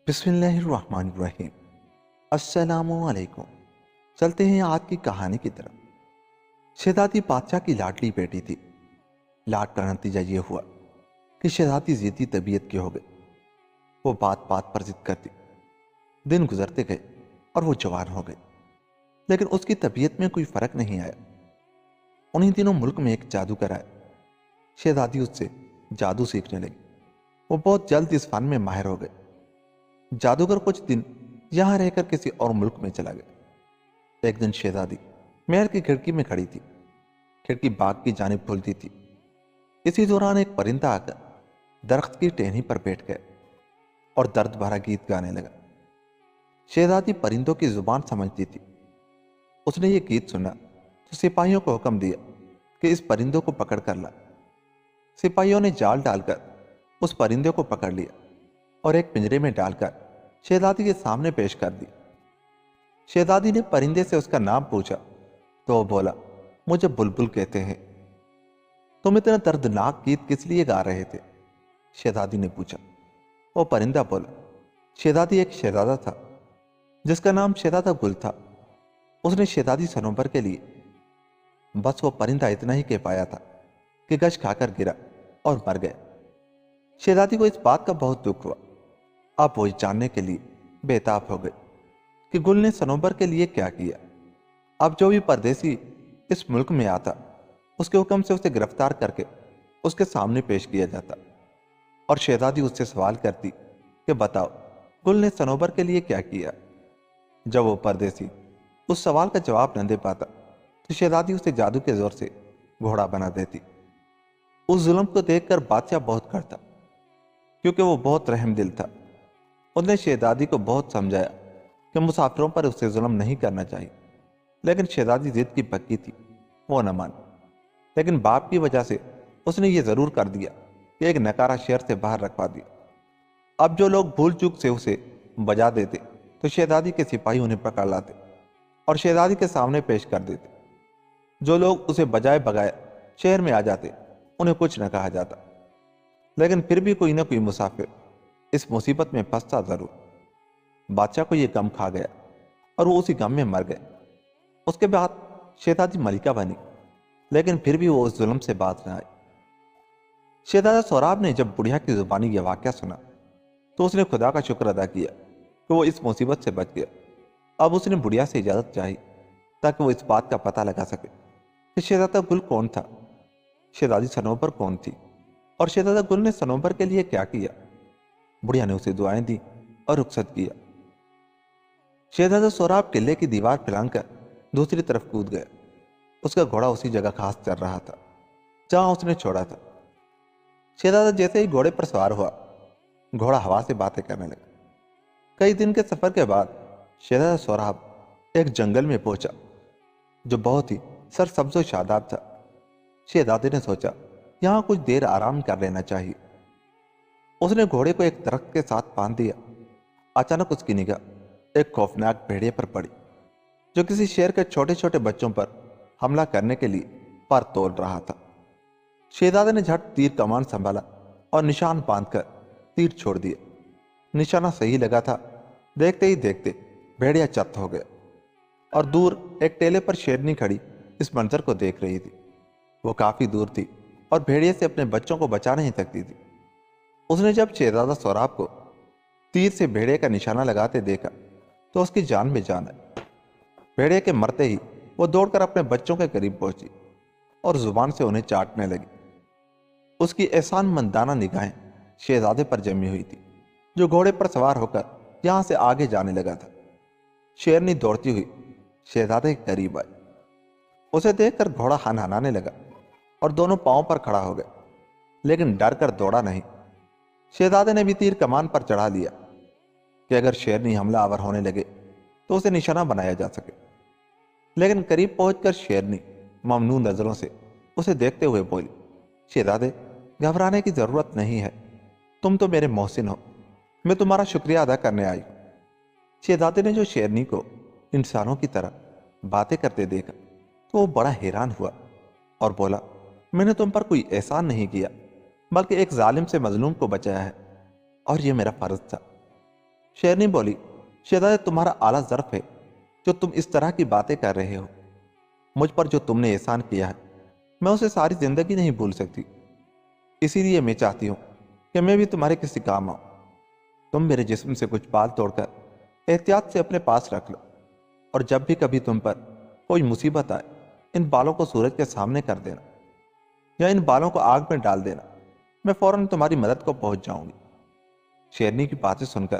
بسم اللہ الرحمن الرحیم۔ السلام علیکم۔ چلتے ہیں آج کی کہانی کی طرف۔ شہزادی بادشاہ کی لاڈلی بیٹی تھی۔ لاڈ کا نتیجہ یہ ہوا کہ شہزادی ضدی طبیعت کی ہو گئی۔ وہ بات بات پر ضد کرتی۔ دن گزرتے گئے اور وہ جوان ہو گئی، لیکن اس کی طبیعت میں کوئی فرق نہیں آیا۔ انہی دنوں ملک میں ایک جادوگر آیا۔ شہزادی اس سے جادو سیکھنے لگی۔ وہ بہت جلد اس فن میں ماہر ہو گئے۔ جادوگر کچھ دن یہاں رہ کر کسی اور ملک میں چلا گیا۔ ایک دن شہزادی محل کی کھڑکی میں کھڑی تھی۔ کھڑکی باغ کی جانب کھلتی تھی۔ اسی دوران ایک پرندہ آ کر درخت کی ٹہنی پر بیٹھ گیا اور درد بھرا گیت گانے لگا۔ شہزادی پرندوں کی زبان سمجھتی تھی۔ اس نے یہ گیت سنا تو سپاہیوں کو حکم دیا کہ اس پرندوں کو پکڑ کر لا۔ سپاہیوں نے جال ڈال کر اس پرندے کو پکڑ لیا اور ایک پنجرے میں ڈال کر شہزادی کے سامنے پیش کر دی۔ شہزادی نے پرندے سے اس کا نام پوچھا تو وہ بولا، مجھے بلبل کہتے ہیں۔ تم اتنا دردناک گیت کس لیے گا رہے تھے؟ شہزادی نے پوچھا۔ وہ پرندہ بولا، شہزادی ایک شہزادہ تھا جس کا نام شہزادہ گل تھا۔ اس نے شہزادی صنوبر کے لیے، بس وہ پرندہ اتنا ہی کہہ پایا تھا کہ گش کھا کر گرا اور مر گیا۔ شہزادی کو اس بات کا بہت دکھ ہوا۔ اب وہ جاننے کے لیے بے تاب ہو گئے کہ گل نے صنوبر کے لیے کیا کیا۔ اب جو بھی پردیسی اس ملک میں آتا، اس کے حکم سے اسے گرفتار کر کے اس کے سامنے پیش کیا جاتا اور شہزادی اس سے سوال کرتی کہ بتاؤ گل نے صنوبر کے لیے کیا کیا۔ جب وہ پردیسی اس سوال کا جواب نہ دے پاتا تو شہزادی اسے جادو کے زور سے گھوڑا بنا دیتی۔ اس ظلم کو دیکھ کر بادشاہ بہت کرتا، کیونکہ وہ بہت رحم دل تھا۔ اس نے شہزادی کو بہت سمجھایا کہ مسافروں پر اسے ظلم نہیں کرنا چاہیے، لیکن شہزادی ضد کی پکی تھی، وہ نہ مانی۔ لیکن باپ کی وجہ سے اس نے یہ ضرور کر دیا کہ ایک نکارہ شہر سے باہر رکھوا دیا۔ اب جو لوگ بھول چوک سے اسے بجا دیتے تو شہزادی کے سپاہی انہیں پکڑ لاتے اور شہزادی کے سامنے پیش کر دیتے۔ جو لوگ اسے بجائے بغیر شہر میں آ جاتے انہیں کچھ نہ کہا جاتا، لیکن پھر بھی کوئی نہ کوئی مسافر اس مصیبت میں پھنستا ضرور۔ بادشاہ کو یہ غم کھا گیا اور وہ اسی غم میں مر گئے۔ اس کے بعد شہزادی ملکہ بنی، لیکن پھر بھی وہ اس ظلم سے باز نہ آئی۔ شہزادہ سوراب نے جب بڑھیا کی زبانی یہ واقعہ سنا تو اس نے خدا کا شکر ادا کیا کہ وہ اس مصیبت سے بچ گیا۔ اب اس نے بڑھیا سے اجازت چاہی تاکہ وہ اس بات کا پتہ لگا سکے کہ شہزادہ گل کون تھا، شہزادی صنوبر کون تھی اور شہزادہ گل نے صنوبر کے لیے کیا کیا۔ بڑھیا نے اسے دعائیں دی اور رخصت کیا۔ شہزادہ سوراب قلعے کی دیوار پھلانگ کر دوسری طرف کود گیا۔ اس کا گھوڑا اسی جگہ خاص چل رہا تھا جہاں اس نے چھوڑا تھا۔ شہزادہ جیسے ہی گھوڑے پر سوار ہوا، گھوڑا ہوا سے باتیں کرنے لگا۔ کئی دن کے سفر کے بعد شہزادہ سوراب ایک جنگل میں پہنچا جو بہت ہی سرسبز و شاداب تھا۔ شہزادے نے سوچا یہاں کچھ دیر آرام کر لینا چاہیے۔ اس نے گھوڑے کو ایک درخت کے ساتھ باندھ دیا۔ اچانک اس کی نگاہ ایک خوفناک بھیڑیے پر پڑی جو کسی شہر کے چھوٹے چھوٹے بچوں پر حملہ کرنے کے لیے پر تول رہا تھا۔ شہزادے نے جھٹ تیر کمان سنبھالا اور نشان باندھ کر تیر چھوڑ دیا۔ نشانہ صحیح لگا تھا۔ دیکھتے ہی دیکھتے بھیڑیا چت ہو گیا اور دور ایک ٹیلے پر شیرنی کھڑی اس منظر کو دیکھ رہی تھی۔ وہ کافی دور تھی اور بھیڑیے سے اپنے بچوں کو بچا نہیں سکتی تھی۔ اس نے جب شہزادہ سوراب کو تیر سے بھیڑیے کا نشانہ لگاتے دیکھا تو اس کی جان میں جان آئی۔ بھیڑیے کے مرتے ہی وہ دوڑ کر اپنے بچوں کے قریب پہنچی اور زبان سے انہیں چاٹنے لگی۔ اس کی احسان مندانہ نگاہیں شہزادے پر جمی ہوئی تھی جو گھوڑے پر سوار ہو کر یہاں سے آگے جانے لگا تھا۔ شیرنی دوڑتی ہوئی شہزادے کے قریب آئی۔ اسے دیکھ کر گھوڑا ہنہنانے لگا اور دونوں پاؤں پر کھڑا ہو گیا، لیکن ڈر کر دوڑا نہیں۔ شہزادے نے بھی تیر کمان پر چڑھا لیا کہ اگر شیرنی حملہ آور ہونے لگے تو اسے نشانہ بنایا جا سکے۔ لیکن قریب پہنچ کر شیرنی ممنوع نظروں سے اسے دیکھتے ہوئے بولی، شہزادے گھبرانے کی ضرورت نہیں ہے، تم تو میرے محسن ہو، میں تمہارا شکریہ ادا کرنے آئی ہوں۔ شہزادے نے جو شیرنی کو انسانوں کی طرح باتیں کرتے دیکھا تو وہ بڑا حیران ہوا اور بولا، میں نے تم پر کوئی احسان نہیں کیا، بلکہ ایک ظالم سے مظلوم کو بچایا ہے اور یہ میرا فرض تھا۔ شیرنی بولی، شہزادے تمہارا اعلیٰ ظرف ہے جو تم اس طرح کی باتیں کر رہے ہو۔ مجھ پر جو تم نے احسان کیا ہے میں اسے ساری زندگی نہیں بھول سکتی، اسی لیے میں چاہتی ہوں کہ میں بھی تمہارے کسی کام آؤں۔ تم میرے جسم سے کچھ بال توڑ کر احتیاط سے اپنے پاس رکھ لو، اور جب بھی کبھی تم پر کوئی مصیبت آئے ان بالوں کو سورج کے سامنے کر دینا یا ان بالوں کو آگ میں ڈال دینا، میں فوراً تمہاری مدد کو پہنچ جاؤں گی۔ شیرنی کی باتیں سن کر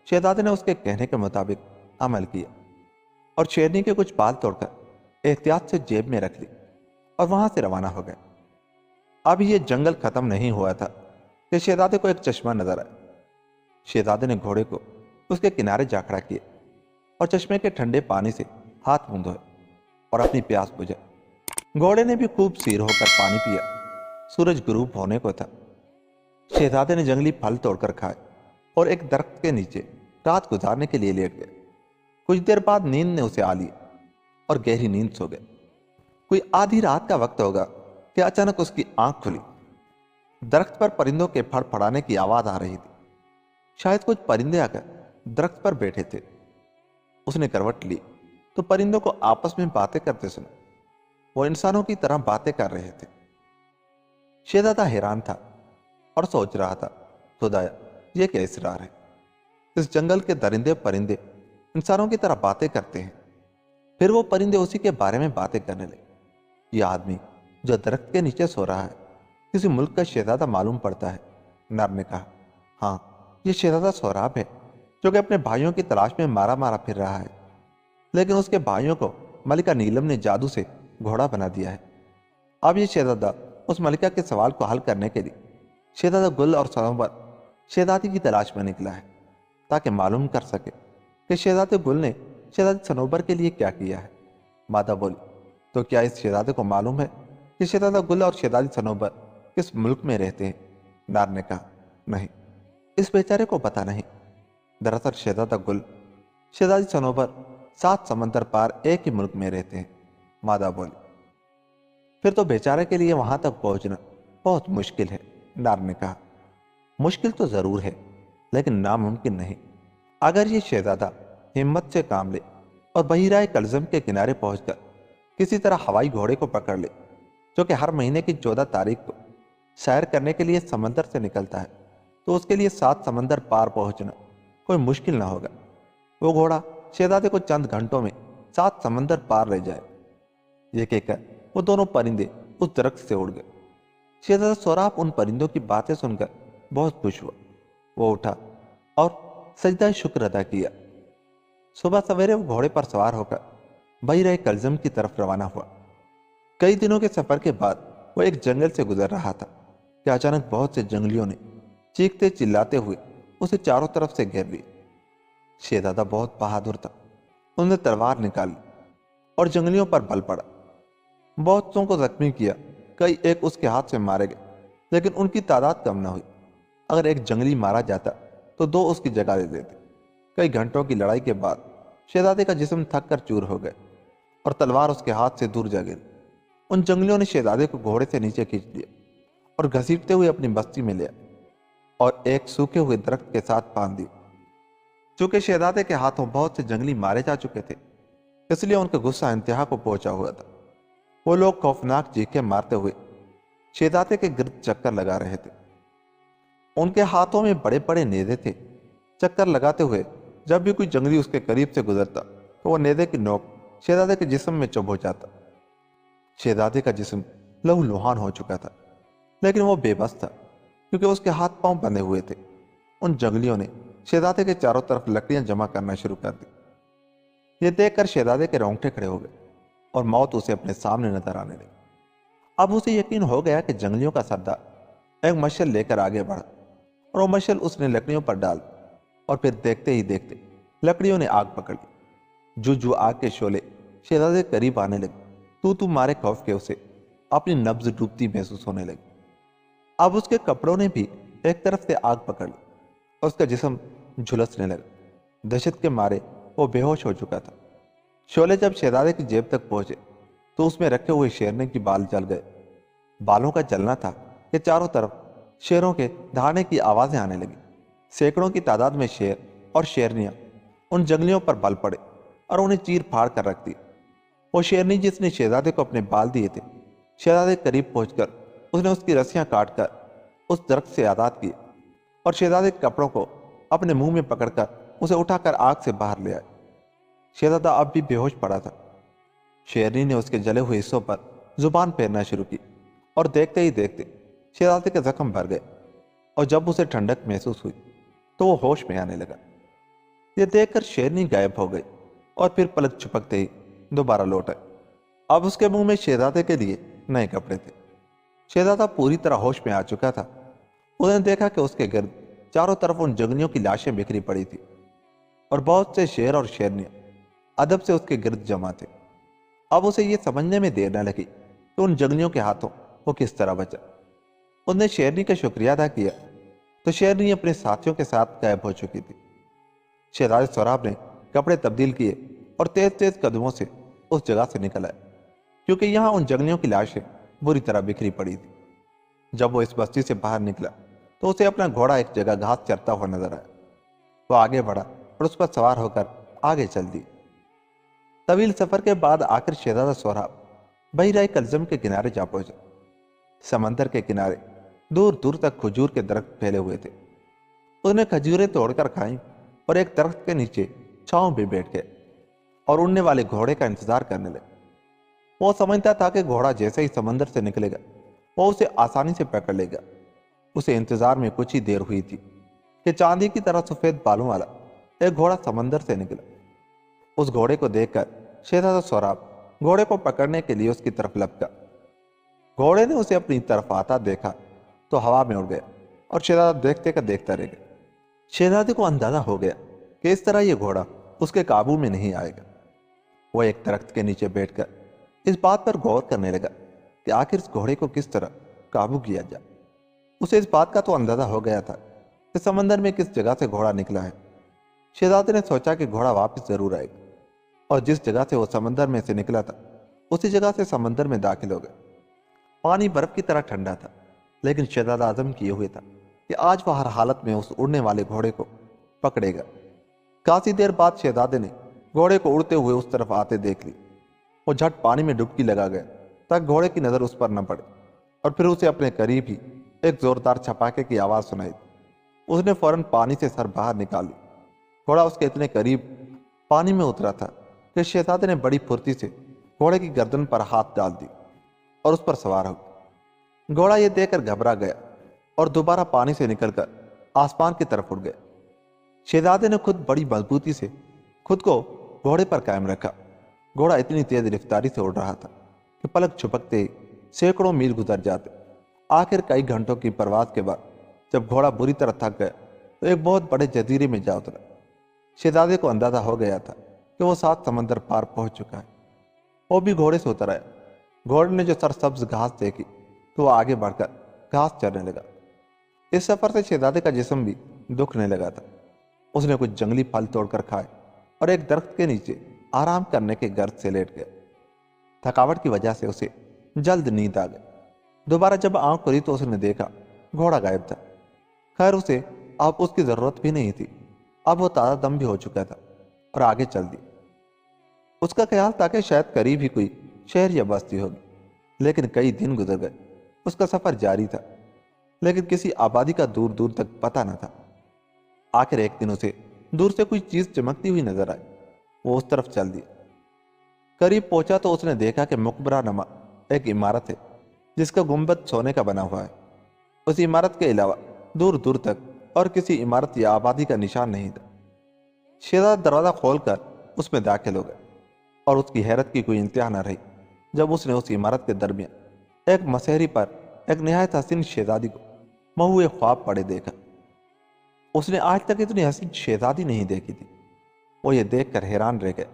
شہزادے نے اس کے کہنے کے مطابق عمل کیا اور شیرنی کے کچھ بال توڑ کر احتیاط سے جیب میں رکھ لی اور وہاں سے روانہ ہو گئے۔ اب یہ جنگل ختم نہیں ہوا تھا کہ شہزادے کو ایک چشمہ نظر آیا۔ شہزادے نے گھوڑے کو اس کے کنارے جا کھڑا کیا اور چشمے کے ٹھنڈے پانی سے ہاتھ منہ دھوئے اور اپنی پیاس بجھا۔ گھوڑے نے بھی خوب سیر ہو کر پانی پیا۔ سورج غروب ہونے کو تھا۔ شہزادے نے جنگلی پھل توڑ کر کھائے اور ایک درخت کے نیچے رات گزارنے کے لیے لیٹ گئے۔ کچھ دیر بعد نیند نے اسے آ لیا اور گہری نیند سو گئے۔ کوئی آدھی رات کا وقت ہوگا کہ اچانک اس کی آنکھ کھلی۔ درخت پر پرندوں کے پھڑ پھڑانے کی آواز آ رہی تھی۔ شاید کچھ پرندے آ کر درخت پر بیٹھے تھے۔ اس نے کروٹ لی تو پرندوں کو آپس میں باتیں کرتے سنا۔ وہ انسانوں کی طرح باتیں کر رہے تھے۔ شہزادہ حیران تھا اور سوچ رہا تھا، خدایا یہ کیا اسرار ہے؟ اس جنگل کے درندے پرندے انسانوں کی طرح باتیں کرتے ہیں۔ پھر وہ پرندے اسی کے بارے میں باتیں کرنے لگے۔ یہ آدمی جو درخت کے نیچے سو رہا ہے کسی ملک کا شہزادہ معلوم پڑتا ہے، نر نے کہا۔ ہاں، یہ شہزادہ سوراب ہے جو کہ اپنے بھائیوں کی تلاش میں مارا مارا پھر رہا ہے، لیکن اس کے بھائیوں کو ملکہ نیلم نے جادو سے گھوڑا بنا دیا ہے۔ اب یہ شہزادہ اس ملکہ کے سوال کو حل کرنے کے لیے شہزادہ گل اور سنوبر شہزادی کی تلاش میں نکلا ہے، تاکہ معلوم کر سکے کہ شہزادے گل نے شہزادی سنوبر کے لیے کیا کیا ہے۔ مادہ بولی، تو کیا اس شہزادے کو معلوم ہے کہ شہزادہ گل اور شہزادی سنوبر کس ملک میں رہتے ہیں؟ نار نے کہا، نہیں، اس بیچارے کو پتہ نہیں۔ دراصل شہزادہ گل شہزادی سنوبر 7 سمندر پار ایک ہی ملک میں رہتے ہیں۔ مادہ بولی، پھر تو بیچارے کے لیے وہاں تک پہنچنا بہت مشکل ہے۔ نار نے کہا، مشکل تو ضرور ہے لیکن ناممکن نہیں۔ اگر یہ شہزادہ ہمت سے کام لے اور بحیرہ کلزم کے کنارے پہنچ کر کسی طرح ہوائی گھوڑے کو پکڑ لے جو کہ ہر مہینے کی 14 تاریخ کو سیر کرنے کے لیے سمندر سے نکلتا ہے، تو اس کے لیے 7 سمندر پار پہنچنا کوئی مشکل نہ ہوگا۔ وہ گھوڑا شہزادے کو چند گھنٹوں میں 7 سمندر پار لے جائے۔ یہ کہہ کر وہ دونوں پرندے اس درخت سے اڑ گئے۔ شہزادہ سوراب ان پرندوں کی باتیں سن کر بہت خوش ہوا۔ وہ اٹھا اور سجدہ شکر ادا کیا۔ صبح سویرے وہ گھوڑے پر سوار ہو کر بحیرہ کلزم کی طرف روانہ ہوا۔ کئی دنوں کے سفر کے بعد وہ ایک جنگل سے گزر رہا تھا کہ اچانک بہت سے جنگلیوں نے چیختے چلاتے ہوئے اسے چاروں طرف سے گھیر لیا۔ شہزادہ بہت بہادر تھا۔ انہوں نے تلوار نکالی اور جنگلیوں پر بل پڑا۔ بہتوں کو زخمی کیا، کئی ایک اس کے ہاتھ سے مارے گئے، لیکن ان کی تعداد کم نہ ہوئی۔ اگر ایک جنگلی مارا جاتا تو 2 اس کی جگہ دے دیتے۔ کئی گھنٹوں کی لڑائی کے بعد شہزادے کا جسم تھک کر چور ہو گئے اور تلوار اس کے ہاتھ سے دور جا گری۔ ان جنگلیوں نے شہزادے کو گھوڑے سے نیچے کھینچ لیا اور گھسیٹتے ہوئے اپنی بستی میں لیا اور ایک سوکھے ہوئے درخت کے ساتھ باندھ دیا۔ چونکہ شہزادے کے ہاتھوں بہت سے جنگلی مارے جا چکے تھے، اس لیے ان کا غصہ انتہا کو پہنچا ہوا تھا۔ وہ لوگ خوفناک چیخیں مارتے ہوئے شہزادے کے گرد چکر لگا رہے تھے۔ ان کے ہاتھوں میں بڑے بڑے نیزے تھے۔ چکر لگاتے ہوئے جب بھی کوئی جنگلی اس کے قریب سے گزرتا تو وہ نیزے کی نوک شہزادے کے جسم میں چبھ ہو جاتا۔ شہزادے کا جسم لہو لہان ہو چکا تھا، لیکن وہ بے بس تھا کیونکہ اس کے ہاتھ پاؤں بندھے ہوئے تھے۔ ان جنگلیوں نے شہزادے کے چاروں طرف لکڑیاں جمع کرنا شروع کر دی۔ یہ دیکھ کر شہزادے کے رونگٹے کھڑے ہو گئے اور موت اسے اپنے سامنے نظر آنے لگی۔ اب اسے یقین ہو گیا کہ جنگلیوں کا سردار ایک مشعل لے کر آگے بڑھا اور وہ مشعل اس نے لکڑیوں پر ڈال دی، اور پھر دیکھتے ہی دیکھتے لکڑیوں نے آگ پکڑ لی۔ جو آگ کے شعلے شہزادے کے قریب آنے لگے، تو مارے خوف کے اسے اپنی نبض ڈوبتی محسوس ہونے لگی۔ اب اس کے کپڑوں نے بھی ایک طرف سے آگ پکڑ لی اور اس کا جسم جھلسنے لگا۔ دہشت کے مارے وہ بے ہوش ہو چکا تھا۔ شعلے جب شہزادے کی جیب تک پہنچے تو اس میں رکھے ہوئے شیرنی کی بال جل گئے۔ بالوں کا جلنا تھا کہ چاروں طرف شیروں کے دہاڑنے کی آوازیں آنے لگی۔ سینکڑوں کی تعداد میں شیر اور شیرنیاں ان جنگلیوں پر بل پڑے اور انہیں چیر پھاڑ کر رکھ دی۔ وہ شیرنی جس نے شہزادے کو اپنے بال دیے تھے، شہزادے کے قریب پہنچ کر اس نے اس کی رسیاں کاٹ کر اس درخت سے آزاد کیے اور شہزادے کے کپڑوں کو اپنے منہ میں پکڑ کر اسے اٹھا کر آگ سے باہر لے آئے۔ شہزادہ اب بھی بے ہوش پڑا تھا۔ شیرنی نے اس کے جلے ہوئے حصوں پر زبان پھیرنا شروع کی اور دیکھتے ہی دیکھتے شہزادے کے زخم بھر گئے، اور جب اسے ٹھنڈک محسوس ہوئی تو وہ ہوش میں آنے لگا۔ یہ دیکھ کر شیرنی غائب ہو گئی اور پھر پلک چھپکتے ہی دوبارہ لوٹ آئے۔ اب اس کے منہ میں شہزادے کے لیے نئے کپڑے تھے۔ شہزادہ پوری طرح ہوش میں آ چکا تھا۔ اس نے دیکھا کہ اس کے گرد چاروں طرف ان جنگلیوں کی لاشیں بکھری پڑی تھی اور بہت سے شیر اور شیرنیاں ادب سے اس کے گرد جمع تھے۔ اب اسے یہ سمجھنے میں دیر نہ لگی کہ ان جنگلیوں کے ہاتھوں وہ کس طرح بچا۔ اس نے شیرنی کا شکریہ ادا کیا تو شیرنی اپنے ساتھیوں کے ساتھ غائب ہو چکی تھی۔ شہزادے سوراب نے کپڑے تبدیل کیے اور تیز تیز قدموں سے اس جگہ سے نکل آئے، کیونکہ یہاں ان جنگلیوں کی لاشیں بری طرح بکھری پڑی تھی۔ جب وہ اس بستی سے باہر نکلا تو اسے اپنا گھوڑا ایک جگہ گھاس چرتا ہوا نظر آیا۔ وہ آگے بڑھا اور اس پر سوار ہو کر آگے چل دی۔ طویل سفر کے بعد آخر شہزادہ سوراب بحیرہ کلزم کے کنارے جا پہنچا۔ سمندر کے کنارے دور دور تک کھجور کے درخت پھیلے ہوئے تھے۔ اس نے کھجوریں توڑ کر کھائیں اور ایک درخت کے نیچے چھاؤں پہ بیٹھ گئے اور اڑنے والے گھوڑے کا انتظار کرنے لگے۔ وہ سمجھتا تھا کہ گھوڑا جیسے ہی سمندر سے نکلے گا وہ اسے آسانی سے پکڑ لے گا۔ اسے انتظار میں کچھ ہی دیر ہوئی تھی کہ چاندی کی طرح سفید بالوں والا ایک گھوڑا سمندر سے نکلا۔ اس گھوڑے کو دیکھ کر شہزادہ سوراب گھوڑے کو پکڑنے کے لیے اس کی طرف لپکا۔ گھوڑے نے اسے اپنی طرف آتا دیکھا تو ہوا میں اڑ گیا اور شہزادہ دیکھتے کا دیکھتا رہ گیا۔ شہزادے کو اندازہ ہو گیا کہ اس طرح یہ گھوڑا اس کے قابو میں نہیں آئے گا۔ وہ ایک درخت کے نیچے بیٹھ کر اس بات پر غور کرنے لگا کہ آخر اس گھوڑے کو کس طرح قابو کیا جائے۔ اسے اس بات کا تو اندازہ ہو گیا تھا کہ سمندر میں کس جگہ سے گھوڑا نکلا ہے۔ شہزادے نے سوچا کہ گھوڑا واپس ضرور آئے گا، اور جس جگہ سے وہ سمندر میں سے نکلا تھا اسی جگہ سے سمندر میں داخل ہو گیا۔ پانی برف کی طرح ٹھنڈا تھا، لیکن شہزادہ عزم کیے ہوئے تھا کہ آج وہ ہر حالت میں اس اڑنے والے گھوڑے کو پکڑے گا۔ کافی دیر بعد شہزادے نے گھوڑے کو اڑتے ہوئے اس طرف آتے دیکھ لی۔ وہ جھٹ پانی میں ڈبکی لگا گیا تاکہ گھوڑے کی نظر اس پر نہ پڑے، اور پھر اسے اپنے قریب ہی ایک زوردار چھپاکے کی آواز سنائی دی۔ اس نے فوراً پانی سے سر باہر نکال لی۔ گھوڑا اس کے اتنے قریب پانی میں اترا تھا کہ شہزادے نے بڑی پھرتی سے گھوڑے کی گردن پر ہاتھ ڈال دی اور اس پر سوار ہو گیا۔ گھوڑا یہ دیکھ کر گھبرا گیا اور دوبارہ پانی سے نکل کر آسمان کی طرف اڑ گیا۔ شہزادے نے خود بڑی مضبوطی سے خود کو گھوڑے پر قائم رکھا۔ گھوڑا اتنی تیز رفتاری سے اڑ رہا تھا کہ پلک چھپکتے ہی سینکڑوں میل گزر جاتے۔ آخر کئی گھنٹوں کی پرواز کے بعد جب گھوڑا بری طرح تھک گیا تو ایک بہت بڑے جزیرے میں جا اترا۔ شہزادے کو اندازہ ہو گیا تھا کہ وہ 7 سمندر پار پہنچ چکا ہے۔ وہ بھی گھوڑے سے اتر آیا۔ گھوڑے نے جو سرسبز گھاس دیکھی تو وہ آگے بڑھ کر گھاس چرنے لگا۔ اس سفر سے شہزادے کا جسم بھی دکھنے لگا تھا۔ اس نے کچھ جنگلی پھل توڑ کر کھائے اور ایک درخت کے نیچے آرام کرنے کے غرض سے لیٹ گیا۔ تھکاوٹ کی وجہ سے اسے جلد نیند آ گئی۔ دوبارہ جب آنکھ کھلی تو اس نے دیکھا گھوڑا غائب تھا۔ خیر اسے اب اس کی ضرورت بھی نہیں تھی۔ اب وہ تازہ دم بھی ہو چکا تھا اور آگے چل دی۔ اس کا خیال تھا کہ شاید قریب ہی کوئی شہر یا بستی ہوگی، لیکن کئی دن گزر گئے۔ اس کا سفر جاری تھا، لیکن کسی آبادی کا دور دور تک پتہ نہ تھا۔ آخر ایک دن اسے دور سے کوئی چیز چمکتی ہوئی نظر آئی۔ وہ اس طرف چل دیا۔ قریب پہنچا تو اس نے دیکھا کہ مقبرہ نما ایک عمارت ہے جس کا گنبد سونے کا بنا ہوا ہے۔ اس عمارت کے علاوہ دور دور تک اور کسی عمارت یا آبادی کا نشان نہیں تھا۔ شہزادہ دروازہ کھول کر اس میں داخل ہو گئے، اور اس کی حیرت کی کوئی انتہا نہ رہی جب اس نے اس عمارت کے درمیان ایک مسہری پر ایک نہایت حسین شہزادی کو مہوئے خواب پڑے دیکھا۔ اس نے آج تک اتنی حسین شہزادی نہیں دیکھی تھی۔ وہ یہ دیکھ کر حیران رہ گئے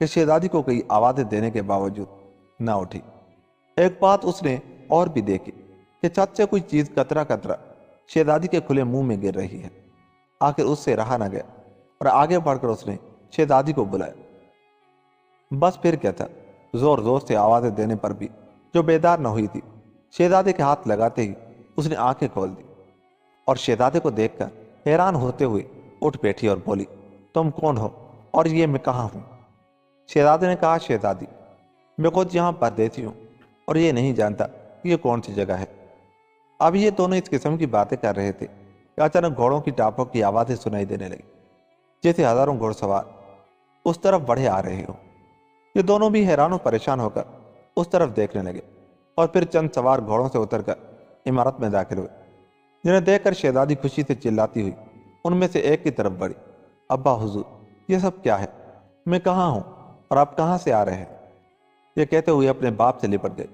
کہ شہزادی کو کئی آوازیں دینے کے باوجود نہ اٹھی۔ ایک بات اس نے اور بھی دیکھی کہ چھت سے کوئی چیز قطرہ قطرہ شہزادی کے کھلے منہ میں گر رہی ہے۔ آخر اس سے رہا نہ گیا اور آگے بڑھ کر اس نے شہزادی کو بلایا۔ بس پھر کیا تھا، زور زور سے آوازیں دینے پر بھی جو بیدار نہ ہوئی تھی، شہزادے کے ہاتھ لگاتے ہی اس نے آنکھیں کھول دی اور شہزادے کو دیکھ کر حیران ہوتے ہوئے اٹھ بیٹھی اور بولی، تم کون ہو اور یہ میں کہاں ہوں؟ شہزادے نے کہا شہزادی میں خود یہاں پردیسی ہوں اور یہ نہیں جانتا کہ یہ کون سی جگہ ہے۔ اب یہ دونوں اس قسم کی باتیں کر رہے تھے کہ اچانک گھوڑوں کی ٹاپوں کی آوازیں سنائی دینے لگی، جیسے ہزاروں گھوڑ سوار اس طرف بڑھے آ رہے ہوں۔ یہ دونوں بھی حیران و پریشان ہو کر اس طرف دیکھنے لگے اور پھر چند سوار گھوڑوں سے اتر کر عمارت میں داخل ہوئے، جنہیں دیکھ کر شہزادی خوشی سے چلاتی ہوئی ان میں سے ایک کی طرف بڑھی۔ ابا حضور، یہ سب کیا ہے؟ میں کہاں ہوں اور آپ کہاں سے آ رہے ہیں؟ یہ کہتے ہوئے اپنے باپ سے لپٹ گئے۔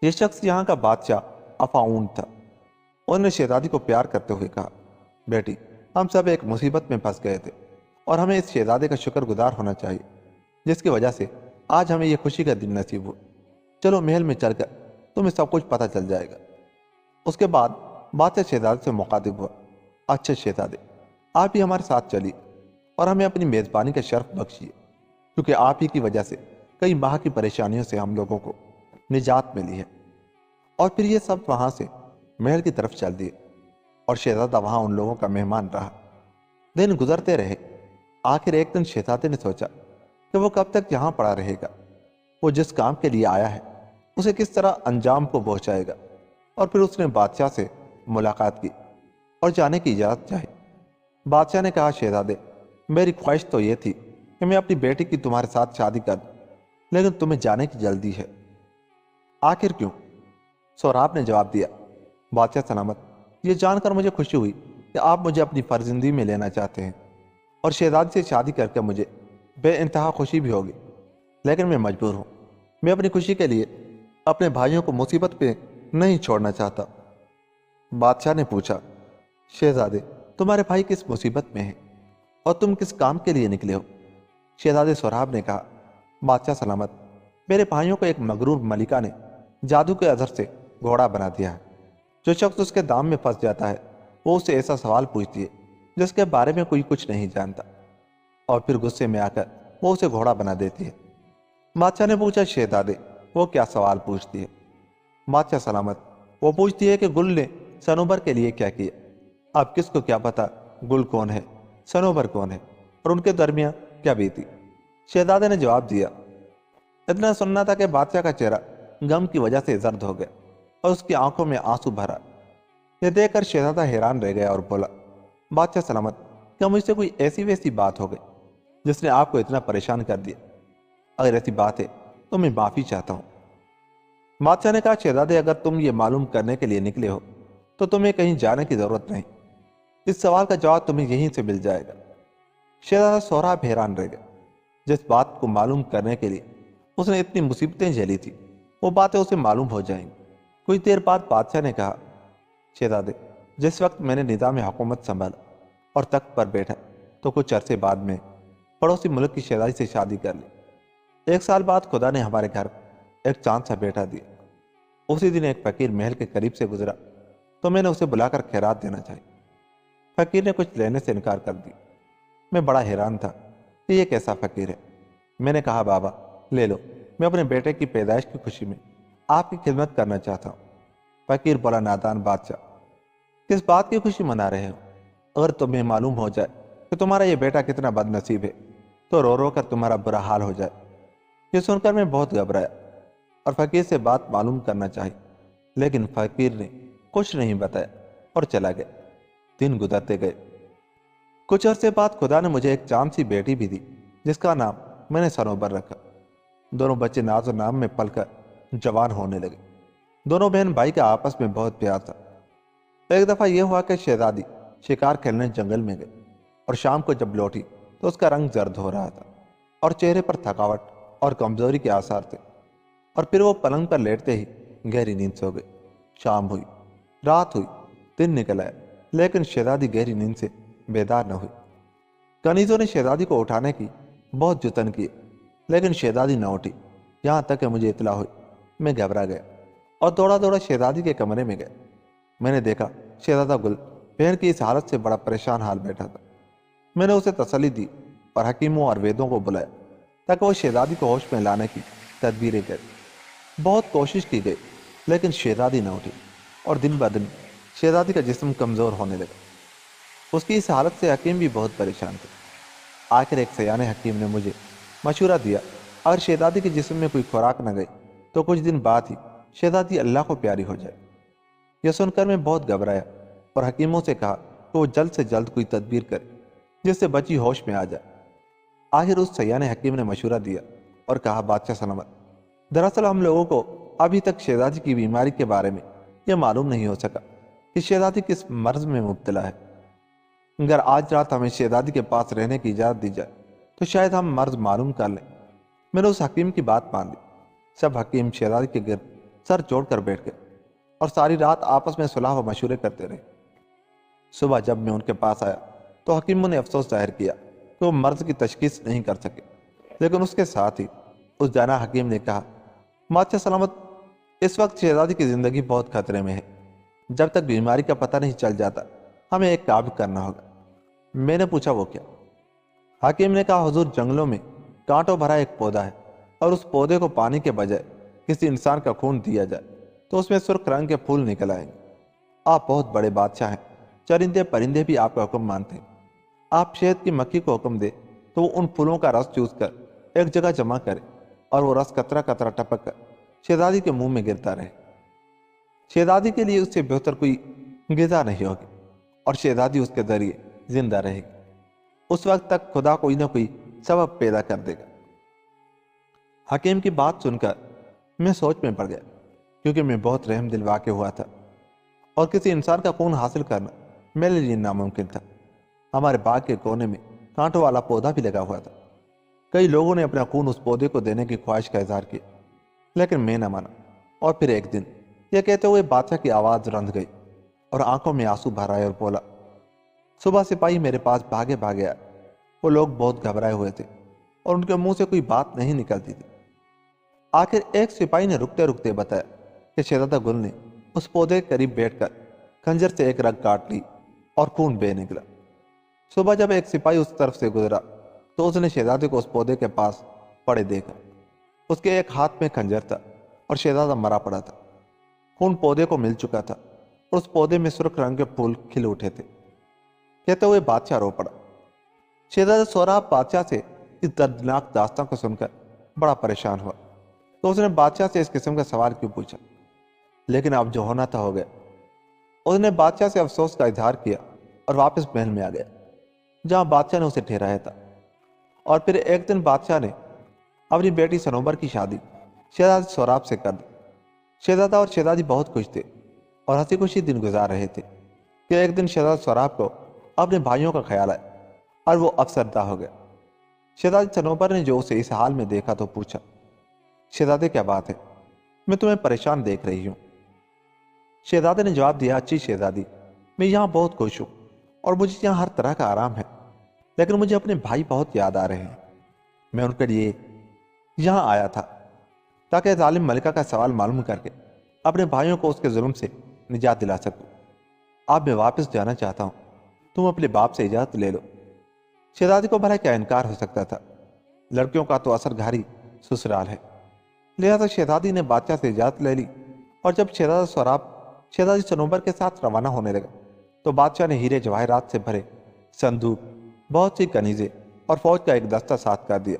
یہ شخص یہاں کا بادشاہ افاؤن تھا۔ انہوں نے شہزادی کو پیار کرتے ہوئے کہا، بیٹی ہم سب ایک مصیبت میں پھنس گئے تھے اور ہمیں اس شہزادے کا شکر گزار ہونا چاہیے جس کی وجہ سے آج ہمیں یہ خوشی کا دن نصیب ہوا۔ چلو محل میں چل کر تمہیں سب کچھ پتہ چل جائے گا۔ اس کے بعد بادشاہ شہزادے سے مخاطب ہوا، اچھا شہزادے، آپ ہی ہمارے ساتھ چلیے اور ہمیں اپنی میزبانی کا شرف بخشیے، کیونکہ آپ ہی کی وجہ سے کئی ماہ کی پریشانیوں سے ہم لوگوں کو نجات ملی ہے۔ اور پھر یہ سب وہاں سے محل کی طرف چل دیے اور شہزادہ وہاں ان لوگوں کا مہمان رہا۔ دن گزرتے رہے۔ آخر ایک دن شہزادے نے سوچا کہ وہ کب تک یہاں پڑا رہے گا۔ وہ جس کام کے لیے آیا ہے اسے کس طرح انجام کو پہنچائے گا۔ اور پھر اس نے بادشاہ سے ملاقات کی اور جانے کی اجازت چاہی۔ بادشاہ نے کہا، شہزادے میری خواہش تو یہ تھی کہ میں اپنی بیٹی کی تمہارے ساتھ شادی کر دوں، لیکن تمہیں جانے کی جلدی ہے، آخر کیوں؟ سوراب نے جواب دیا، بادشاہ سلامت، یہ جان کر مجھے خوشی ہوئی کہ آپ مجھے اپنی فرزندی میں لینا چاہتے ہیں اور شہزادی سے شادی کر کے مجھے بے انتہا خوشی بھی ہوگی، لیکن میں مجبور ہوں۔ میں اپنی خوشی کے لیے اپنے بھائیوں کو مصیبت پہ نہیں چھوڑنا چاہتا۔ بادشاہ نے پوچھا، شہزادے تمہارے بھائی کس مصیبت میں ہیں اور تم کس کام کے لیے نکلے ہو؟ شہزادے سوراب نے کہا، بادشاہ سلامت، میرے بھائیوں کو ایک مغرور ملکہ نے جادو کے اثر سے گھوڑا بنا دیا ہے۔ جو شخص اس کے دام میں پھنس جاتا ہے وہ اسے ایسا سوال پوچھتی ہے جس کے بارے میں کوئی کچھ نہیں جانتا، اور پھر غصے میں آ کر وہ اسے گھوڑا بنا دیتی ہے۔ بادشاہ نے پوچھا، شہزادے وہ کیا سوال پوچھتی ہے؟ بادشاہ سلامت، وہ پوچھتی ہے کہ گل نے صنوبر کے لیے کیا کیا۔ اب کس کو کیا پتا گل کون ہے، صنوبر کون ہے اور ان کے درمیان کیا بیتی؟ شہزادے نے جواب دیا۔ اتنا سننا تھا کہ بادشاہ کا چہرہ غم کی وجہ سے زرد ہو گیا اور اس کی آنکھوں میں آنسو بھرا۔ یہ دیکھ کر شہزادہ حیران رہ گیا اور بولا، بادشاہ سلامت، کیا مجھ سے کوئی ایسی ویسی بات ہو گئی جس نے آپ کو اتنا پریشان کر دیا؟ اگر ایسی بات ہے تو میں معافی چاہتا ہوں۔ بادشاہ نے کہا، شہزادے اگر تم یہ معلوم کرنے کے لیے نکلے ہو تو تمہیں کہیں جانے کی ضرورت نہیں، اس سوال کا جواب تمہیں یہیں سے مل جائے گا۔ شہزادہ سوراب حیران رہ گیا۔ جس بات کو معلوم کرنے کے لیے اس نے اتنی مصیبتیں جھیلی تھی وہ باتیں اسے معلوم ہو جائیں گی۔ کچھ دیر بعد بادشاہ نے کہا، شہزادے جس وقت میں نے نظام حکومت سنبھالا اور تخت پر بیٹھا تو کچھ عرصے بعد میں پڑوسی ملک کی شہزادی سے شادی کر لی۔ 1 سال بعد خدا نے ہمارے گھر ایک چاند سا بیٹا دیا۔ اسی دن ایک فقیر محل کے قریب سے گزرا تو میں نے اسے بلا کر خیرات دینا چاہی۔ فقیر نے کچھ لینے سے انکار کر دی۔ میں بڑا حیران تھا کہ یہ کیسا فقیر ہے۔ میں نے کہا، بابا لے لو، میں اپنے بیٹے کی پیدائش کی خوشی میں آپ کی خدمت کرنا چاہتا ہوں۔ فقیر بولا، نادان بادشاہ، کس بات کی خوشی منا رہے ہو؟ اگر تمہیں معلوم ہو جائے کہ تمہارا یہ بیٹا کتنا بد نصیب ہے تو رو رو کر تمہارا برا حال ہو جائے۔ یہ سن کر میں بہت گھبرایا اور فقیر سے بات معلوم کرنا چاہی، لیکن فقیر نے کچھ نہیں بتایا اور چلا گیا۔ دن گزرتے گئے۔ کچھ عرصے بعد خدا نے مجھے ایک چاند سی بیٹی بھی دی جس کا نام میں نے صنوبر رکھا۔ دونوں بچے ناز و نام میں پل کر جوان ہونے لگے۔ دونوں بہن بھائی کا آپس میں بہت پیار تھا۔ ایک دفعہ یہ ہوا کہ شہزادی شکار کھیلنے جنگل میں گئی اور شام کو جب لوٹی تو اس کا رنگ زرد ہو رہا تھا اور چہرے پر تھکاوٹ اور کمزوری کے آثار تھے، اور پھر وہ پلنگ پر لیٹتے ہی گہری نیند سو گئی۔ شام ہوئی، رات ہوئی، دن نکل آیا، لیکن شہزادی گہری نیند سے بیدار نہ ہوئی۔ کنیزوں نے شہزادی کو اٹھانے کی بہت جتن کیے، لیکن شہزادی نہ اٹھی۔ یہاں تک کہ مجھے اطلاع ہوئی۔ میں گھبرا گیا اور دوڑا دوڑا شہزادی کے کمرے میں گیا۔ میں نے دیکھا شہزادہ گل بہن کی اس حالت سے بڑا پریشان حال بیٹھا تھا۔ میں نے اسے تسلی دی اور حکیموں اور ویدوں کو بلایا تاکہ وہ شہزادی کو ہوش میں لانے کی تدبیریں کریں۔ بہت کوشش کی گئی لیکن شہزادی نہ اٹھی اور دن بدن شہزادی کا جسم کمزور ہونے لگا۔ اس کی اس حالت سے حکیم بھی بہت پریشان تھے۔ آخر ایک سیان حکیم نے مجھے مشورہ دیا، اگر شہزادی کے جسم میں کوئی خوراک نہ گئی تو کچھ دن بعد ہی شہزادی اللہ کو پیاری ہو جائے۔ یہ سن کر میں بہت گھبرایا اور حکیموں سے کہا کہ وہ جلد سے جلد کوئی تدبیر کرے جس سے بچی ہوش میں آ جائے۔ آخر اس سیان حکیم نے مشورہ دیا اور کہا، بادشاہ سلامت، دراصل ہم لوگوں کو ابھی تک شہزادی کی بیماری کے بارے میں یہ معلوم نہیں ہو سکا کہ شہزادی کس مرض میں مبتلا ہے۔ اگر آج رات ہمیں شہزادی کے پاس رہنے کی اجازت دی جائے تو شاید ہم مرض معلوم کر لیں۔ میں نے اس حکیم کی بات مان لی۔ سب حکیم شہزادی کے گرد سر جوڑ کر بیٹھ گئے اور ساری رات آپس میں صلاح و مشورے کرتے رہے۔ صبح جب میں ان کے پاس آیا تو حکیموں نے افسوس ظاہر کیا کہ وہ مرض کی تشخیص نہیں کر سکے، لیکن اس کے ساتھ ہی اس جانا حکیم نے کہا، بادشاہ سلامت، اس وقت شہزادی کی زندگی بہت خطرے میں ہے۔ جب تک بیماری کا پتہ نہیں چل جاتا ہمیں ایک کام کرنا ہوگا۔ میں نے پوچھا، وہ کیا؟ حکیم نے کہا، حضور، جنگلوں میں کانٹوں بھرا ایک پودا ہے اور اس پودے کو پانی کے بجائے کسی انسان کا خون دیا جائے تو اس میں سرخ رنگ کے پھول نکل آئیں گے۔ آپ بہت بڑے بادشاہ ہیں، چرندے پرندے بھی آپ کا حکم مانتے ہیں۔ آپ شہد کی مکھی کو حکم دے تو وہ ان پھولوں کا رس چوس کر ایک جگہ جمع کرے اور وہ رس قطرہ قطرہ ٹپک کر شہزادی کے منہ میں گرتا رہے۔ شہزادی کے لیے اس سے بہتر کوئی غذا نہیں ہوگی اور شہزادی اس کے ذریعے زندہ رہے گی۔ اس وقت تک خدا کوئی نہ کوئی سبب پیدا کر دے گا۔ حکیم کی بات سن کر میں سوچ میں پڑ گیا، کیونکہ میں بہت رحم دل واقع ہوا تھا اور کسی انسان کا خون حاصل کرنا میرے لیے ناممکن تھا۔ ہمارے باغ کے کونے میں کانٹوں والا پودا بھی لگا ہوا تھا۔ کئی لوگوں نے اپنا خون اس پودے کو دینے کی خواہش کا اظہار کیا، لیکن میں نہ مانا۔ اور پھر ایک دن یہ کہتے ہوئے بادشاہ کی آواز رند گئی اور آنکھوں میں آنسو بھر آئے اور بولا، صبح سپاہی میرے پاس بھاگے بھاگے آئے۔ وہ لوگ بہت گھبرائے ہوئے تھے اور ان کے منہ سے کوئی بات نہیں نکلتی تھی۔ آخر ایک سپاہی نے رکتے رکتے بتایا کہ شہزادہ گل نے اس پودے کے قریب بیٹھ کر خنجر سے ایک رگ کاٹ لی اور خون بہہ نکلا۔ صبح جب ایک سپاہی اس طرف سے گزرا تو اس نے شہزادے کو اس پودے کے پاس پڑے دیکھا۔ اس کے ایک ہاتھ میں خنجر تھا اور شہزادہ مرا پڑا تھا۔ خون پودے کو مل چکا تھا اور اس پودے میں سرخ رنگ کے پھول کھل اٹھے تھے۔ کہتے ہوئے بادشاہ رو پڑا۔ شہزادہ سوراب بادشاہ سے اس دردناک داستان کو سن کر بڑا پریشان ہوا تو اس نے بادشاہ سے اس قسم کا سوال کیوں پوچھا، لیکن اب جو ہونا تھا ہو گیا۔ اس نے بادشاہ سے افسوس کا اظہار کیا اور واپس محل میں آ گیا جہاں بادشاہ نے اسے ٹھہرایا تھا۔ اور پھر ایک دن بادشاہ نے اپنی بیٹی سنوبر کی شادی شہزادہ سوراب سے کر دی۔ شہزادہ اور شہزادی بہت خوش تھے اور ہنسی خوشی دن گزار رہے تھے کہ ایک دن شہزادہ سوراب کو اپنے بھائیوں کا خیال آیا اور وہ افسردہ ہو گیا۔ شہزادی سنوبر نے جو اسے اس حال میں دیکھا تو پوچھا، شہزادے کیا بات ہے؟ میں تمہیں پریشان دیکھ رہی ہوں۔ شہزادے نے جواب دیا، اچھی شہزادی، میں یہاں بہت خوش ہوں اور مجھے یہاں ہر طرح کا آرام ہے، لیکن مجھے اپنے بھائی بہت یاد آ رہے ہیں۔ میں ان کے لیے یہاں آیا تھا تاکہ ظالم ملکہ کا سوال معلوم کر کے اپنے بھائیوں کو اس کے ظلم سے نجات دلا سکوں۔ اب میں واپس جانا چاہتا ہوں، تم اپنے باپ سے اجازت لے لو۔ شہزادی کو بھلا کیا انکار ہو سکتا تھا؟ لڑکیوں کا تو اثر گھر ہی سسرال ہے۔ لہذا شہزادی نے بادشاہ سے اجازت لے لی اور جب شہزادہ سوراب شہزادی سنوبر کے ساتھ روانہ ہونے لگا تو بادشاہ نے ہیرے جواہرات سے بھرے صندوق، بہت سی کنیزیں اور فوج کا ایک دستہ ساتھ کر دیا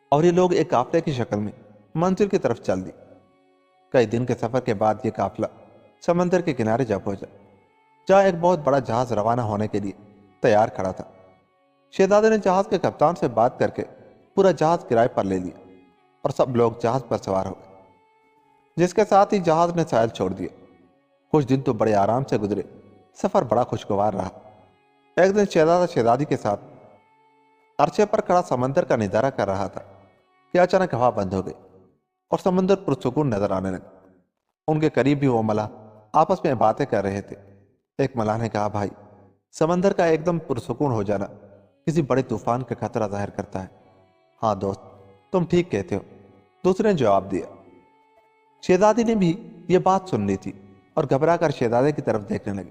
اور یہ لوگ ایک قافلے کی شکل میں منزل کی طرف چل دی۔ کئی دن کے سفر کے بعد یہ قافلہ سمندر کے کنارے جا پہنچا جہاں ایک بہت بڑا جہاز روانہ ہونے کے لیے تیار کھڑا تھا۔ شہزادے نے جہاز کے کپتان سے بات کر کے پورا جہاز کرائے پر لے لیا اور سب لوگ جہاز پر سوار ہو گئے، جس کے ساتھ ہی جہاز نے ساحل چھوڑ دیا۔ کچھ دن تو بڑے آرام سے گزرے، سفر بڑا خوشگوار رہا۔ ایک دن شہزادہ شہزادی کے ساتھ عرصے پر کھڑا سمندر کا نظارہ کر رہا تھا کہ اچانک ہوا بند ہو گئی اور سمندر پرسکون نظر آنے لگا۔ ان کے قریب بھی وہ ملاح آپس میں باتیں کر رہے تھے۔ ایک ملاح نے کہا، بھائی، سمندر کا ایک دم پرسکون ہو جانا کسی بڑے طوفان کا خطرہ ظاہر کرتا ہے۔ ہاں دوست، تم ٹھیک کہتے ہو، دوسرے نے جواب دیا۔ شہزادی نے بھی یہ بات سن لی تھی اور گھبرا کر شہزادے کی طرف دیکھنے لگی۔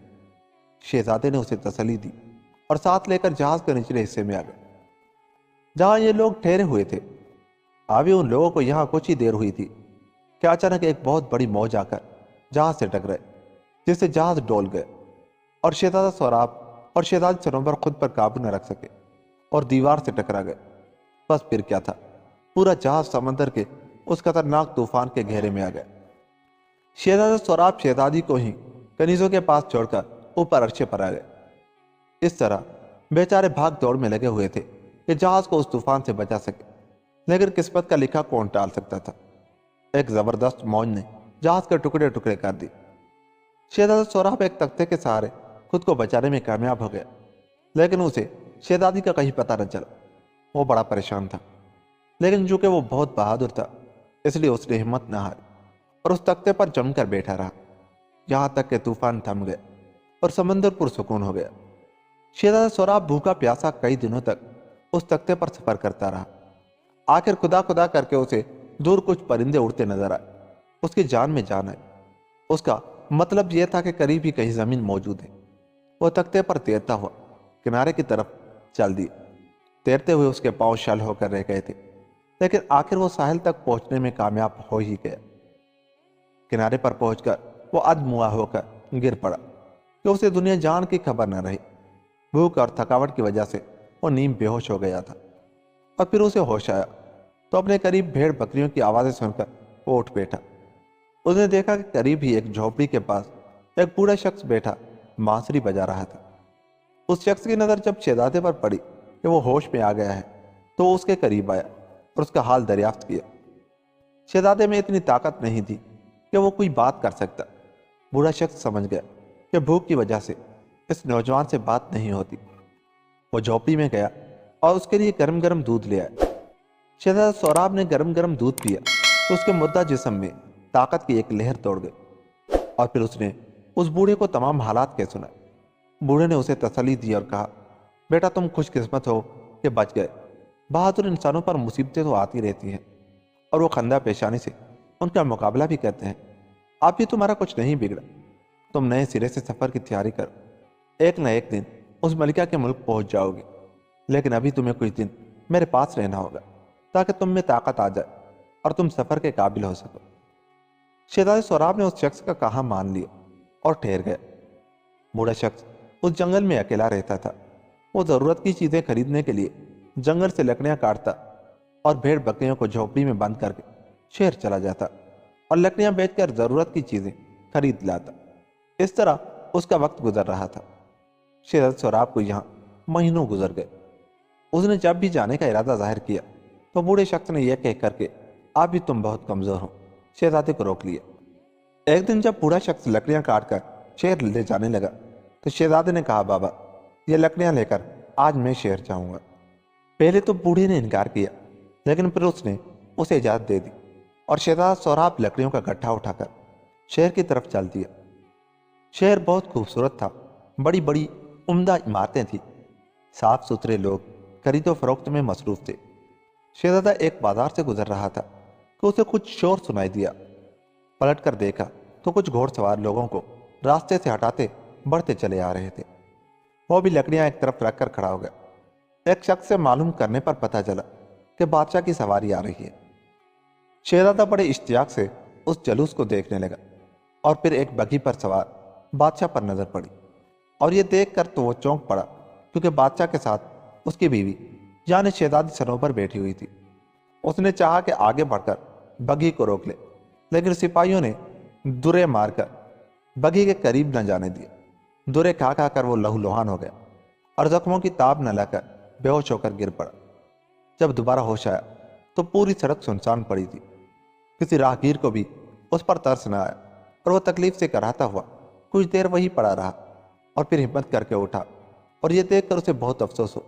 شہزادے نے اسے تسلی دی اور ساتھ لے کر جہاز کے نچلے حصے میں آ گئے جہاں یہ لوگ ٹھہرے ہوئے تھے۔ ابھی ان لوگوں کو یہاں کچھ ہی دیر ہوئی تھی کہ اچانک ایک بہت بڑی موج آ کر جہاز سے ٹکرائے، جس سے جہاز ڈول گئے اور شہزادہ سوراب اور شہزادی سنوبر خود پر قابو نہ رکھ سکے اور دیوار سے ٹکرا گئے۔ بس پھر کیا تھا، پورا جہاز سمندر کے اس خطرناک طوفان کے گھیرے میں آ گیا۔ شہزادہ سوراب شہزادی کو ہی کنیزوں کے پاس چھوڑ کر اوپر عرشے پر آ گئے۔ اس طرح بیچارے بھاگ دوڑ میں لگے ہوئے تھے کہ جہاز کو اس طوفان سے بچا سکے، لیکن قسمت کا لکھا کون ٹال سکتا تھا۔ ایک زبردست موج نے جہاز کے ٹکڑے ٹکڑے کر دی۔ شہزادہ سوراب ایک تختے کے سہارے خود کو بچانے میں کامیاب ہو گیا، لیکن اسے شہزادی کا کہیں پتہ نہ چلا۔ وہ بڑا پریشان تھا، لیکن چونکہ وہ بہت بہادر تھا اس لیے اس نے ہمت نہ ہاری اور اس تختے پر جم کر بیٹھا رہا، یہاں تک کہ طوفان تھم گیا اور سمندر پرسکون ہو گیا۔ شہزادہ سوراب بھوکا پیاسا کئی دنوں تک اس تختے پر سفر کرتا رہا۔ آخر خدا خدا کر کے اسے دور کچھ پرندے اڑتے نظر آئے۔ اس کی جان میں جان آئی۔ اس کا مطلب یہ تھا کہ قریب ہی کہیں زمین موجود ہے۔ وہ تختے پر تیرتا ہوا کنارے کی طرف چل دیا۔ تیرتے ہوئے اس کے پاؤں شل ہو کر رہ گئے تھے، لیکن آخر وہ ساحل تک پہنچنے میں کامیاب ہو ہی گیا۔ کنارے پر پہنچ کر وہ ادموا ہو کر گر پڑا کہ اسے دنیا جان کی خبر نہ رہی۔ بھوک اور تھکاوٹ کی وجہ سے وہ نیم بے ہوش ہو گیا تھا، اور پھر اسے ہوش آیا تو اپنے قریب بھیڑ بکریوں کی آوازیں سن کر وہ اٹھ بیٹھا۔ اس نے دیکھا کہ قریب ہی ایک جھوپڑی کے پاس ایک بوڑھا شخص بیٹھا بانسری بجا رہا تھا۔ اس شخص کی نظر جب شہزادے پر پڑی کہ وہ ہوش میں آ گیا ہے تو وہ اس کے قریب آیا اور اس کا حال دریافت کیا۔ شہزادے میں اتنی طاقت نہیں تھی کہ وہ کوئی بات کر سکتا۔ بوڑھا شخص سمجھ گیا کہ بھوک کی وجہ سے اس نوجوان سے بات نہیں ہوتی۔ وہ جھوپڑی میں گیا اور اس کے لیے گرم گرم دودھ لے آیا۔ شہزادہ سوراب نے گرم گرم دودھ پیا تو اس کے مردہ جسم میں طاقت کی ایک لہر دوڑ گئی، اور پھر اس نے اس بوڑھے کو تمام حالات کہہ سنائے۔ بوڑھے نے اسے تسلی دی اور کہا، بیٹا تم خوش قسمت ہو کہ بچ گئے۔ بہادر انسانوں پر مصیبتیں تو آتی رہتی ہیں، اور وہ خندہ پیشانی سے ان کا مقابلہ بھی کرتے ہیں۔ اب بھی تمہارا کچھ نہیں بگڑا، تم نئے سرے سے سفر کی تیاری کرو۔ ایک نہ ایک دن اس ملکہ کے ملک پہنچ جاؤ گے، لیکن ابھی تمہیں کچھ دن میرے پاس رہنا ہوگا تاکہ تم میں طاقت آ جائے اور تم سفر کے قابل ہو سکو۔ شہزادہ سوراب نے اس شخص کا کہا مان لیا اور ٹھہر گیا۔ بوڑھا شخص اس جنگل میں اکیلا رہتا تھا۔ وہ ضرورت کی چیزیں خریدنے کے لیے جنگل سے لکڑیاں کاٹتا اور بھیڑ بکریوں کو جھوپڑی میں بند کر کے شہر چلا جاتا اور لکڑیاں بیچ کر ضرورت کی چیزیں خرید لاتا۔ اس طرح اس کا وقت گزر رہا تھا۔ شہزادہ سوراب کو یہاں مہینوں گزر گئے۔ اس نے جب بھی جانے کا ارادہ ظاہر کیا تو بوڑھے شخص نے یہ کہہ کر کے آپ بھی تم بہت کمزور ہو، شہزادے کو روک لیا۔ ایک دن جب بوڑھا شخص لکڑیاں کاٹ کر شہر لے جانے لگا تو شہزادے نے کہا، بابا یہ لکڑیاں لے کر آج میں شہر جاؤں گا۔ پہلے تو بوڑھے نے انکار کیا، لیکن پھر اس نے اسے اجازت دے دی اور شہزادہ سوراب لکڑیوں کا گٹھا اٹھا کر شہر کی طرف چل دیا۔ شہر بہت خوبصورت تھا، بڑی بڑی عمدہ عمارتیں تھیں، صاف ستھرے لوگ خرید و فروخت میں مصروف تھے۔ شہزادہ ایک بازار سے گزر رہا تھا کہ اسے کچھ شور سنائی دیا۔ پلٹ کر دیکھا تو کچھ گھوڑ سوار لوگوں کو راستے سے ہٹاتے بڑھتے چلے آ رہے تھے۔ وہ بھی لکڑیاں ایک طرف رکھ کر کھڑا ہو گیا۔ ایک شخص سے معلوم کرنے پر پتہ چلا کہ بادشاہ کی سواری آ رہی ہے۔ شہزادہ بڑے اشتیاق سے اس جلوس کو دیکھنے لگا، اور پھر ایک بگھی پر سوار بادشاہ پر نظر پڑی، اور یہ دیکھ کر تو وہ چونک پڑا کیونکہ بادشاہ کے ساتھ اس کی بیوی یعنی شہزادی سنوبر بیٹھی ہوئی تھی۔ اس نے چاہا کہ آگے بڑھ کر بگھی کو روک لے، لیکن سپاہیوں نے درے مار کر بگھی کے قریب نہ جانے دیا۔ درے کھا کھا کر وہ لہو لہان ہو گیا اور زخموں کی تاب نہ لا کر بے ہوش ہو کر گر پڑا۔ جب دوبارہ ہوش آیا تو پوری سڑک سنسان پڑی تھی۔ کسی راہگیر کو بھی اس پر ترس نہ آیا اور وہ تکلیف سے کراہتا ہوا کچھ دیر وہی پڑا رہا، اور پھر ہمت کر کے اٹھا، اور یہ دیکھ کر اسے بہت افسوس ہو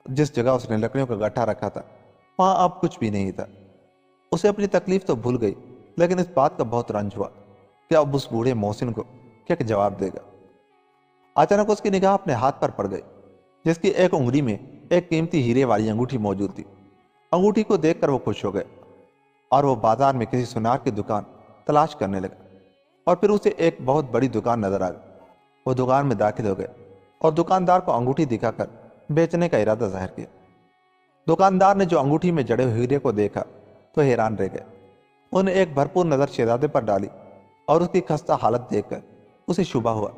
جس جگہ اس نے لکڑیوں کا گٹھا رکھا تھا وہاں اب کچھ بھی نہیں تھا۔ اسے اپنی تکلیف تو بھول گئی، لیکن اس بات کا بہت رنج ہوا کہ اب اس بوڑھے محسن کو کیا جواب دے گا۔ اچانک اس کی نگاہ اپنے ہاتھ پر پڑ گئی، جس کی ایک انگلی میں ایک قیمتی ہیرے والی انگوٹھی موجود تھی۔ انگوٹھی کو دیکھ کر وہ خوش ہو گئے اور وہ بازار میں کسی سنار کی دکان تلاش کرنے لگا، اور پھر اسے ایک بہت بڑی دکان نظر آ گئی۔ وہ دکان میں داخل ہو گئے اور دکاندار کو انگوٹھی دکھا کر بیچنے کا ارادہ ظاہر کیا۔ دکاندار نے جو انگوٹھی میں جڑے ہوئے ہیرے کو دیکھا تو حیران رہ گئے۔ انہوں نے ایک بھرپور نظر شہزادے پر ڈالی اور اس کی خستہ حالت دیکھ کر اسے شبہ ہوا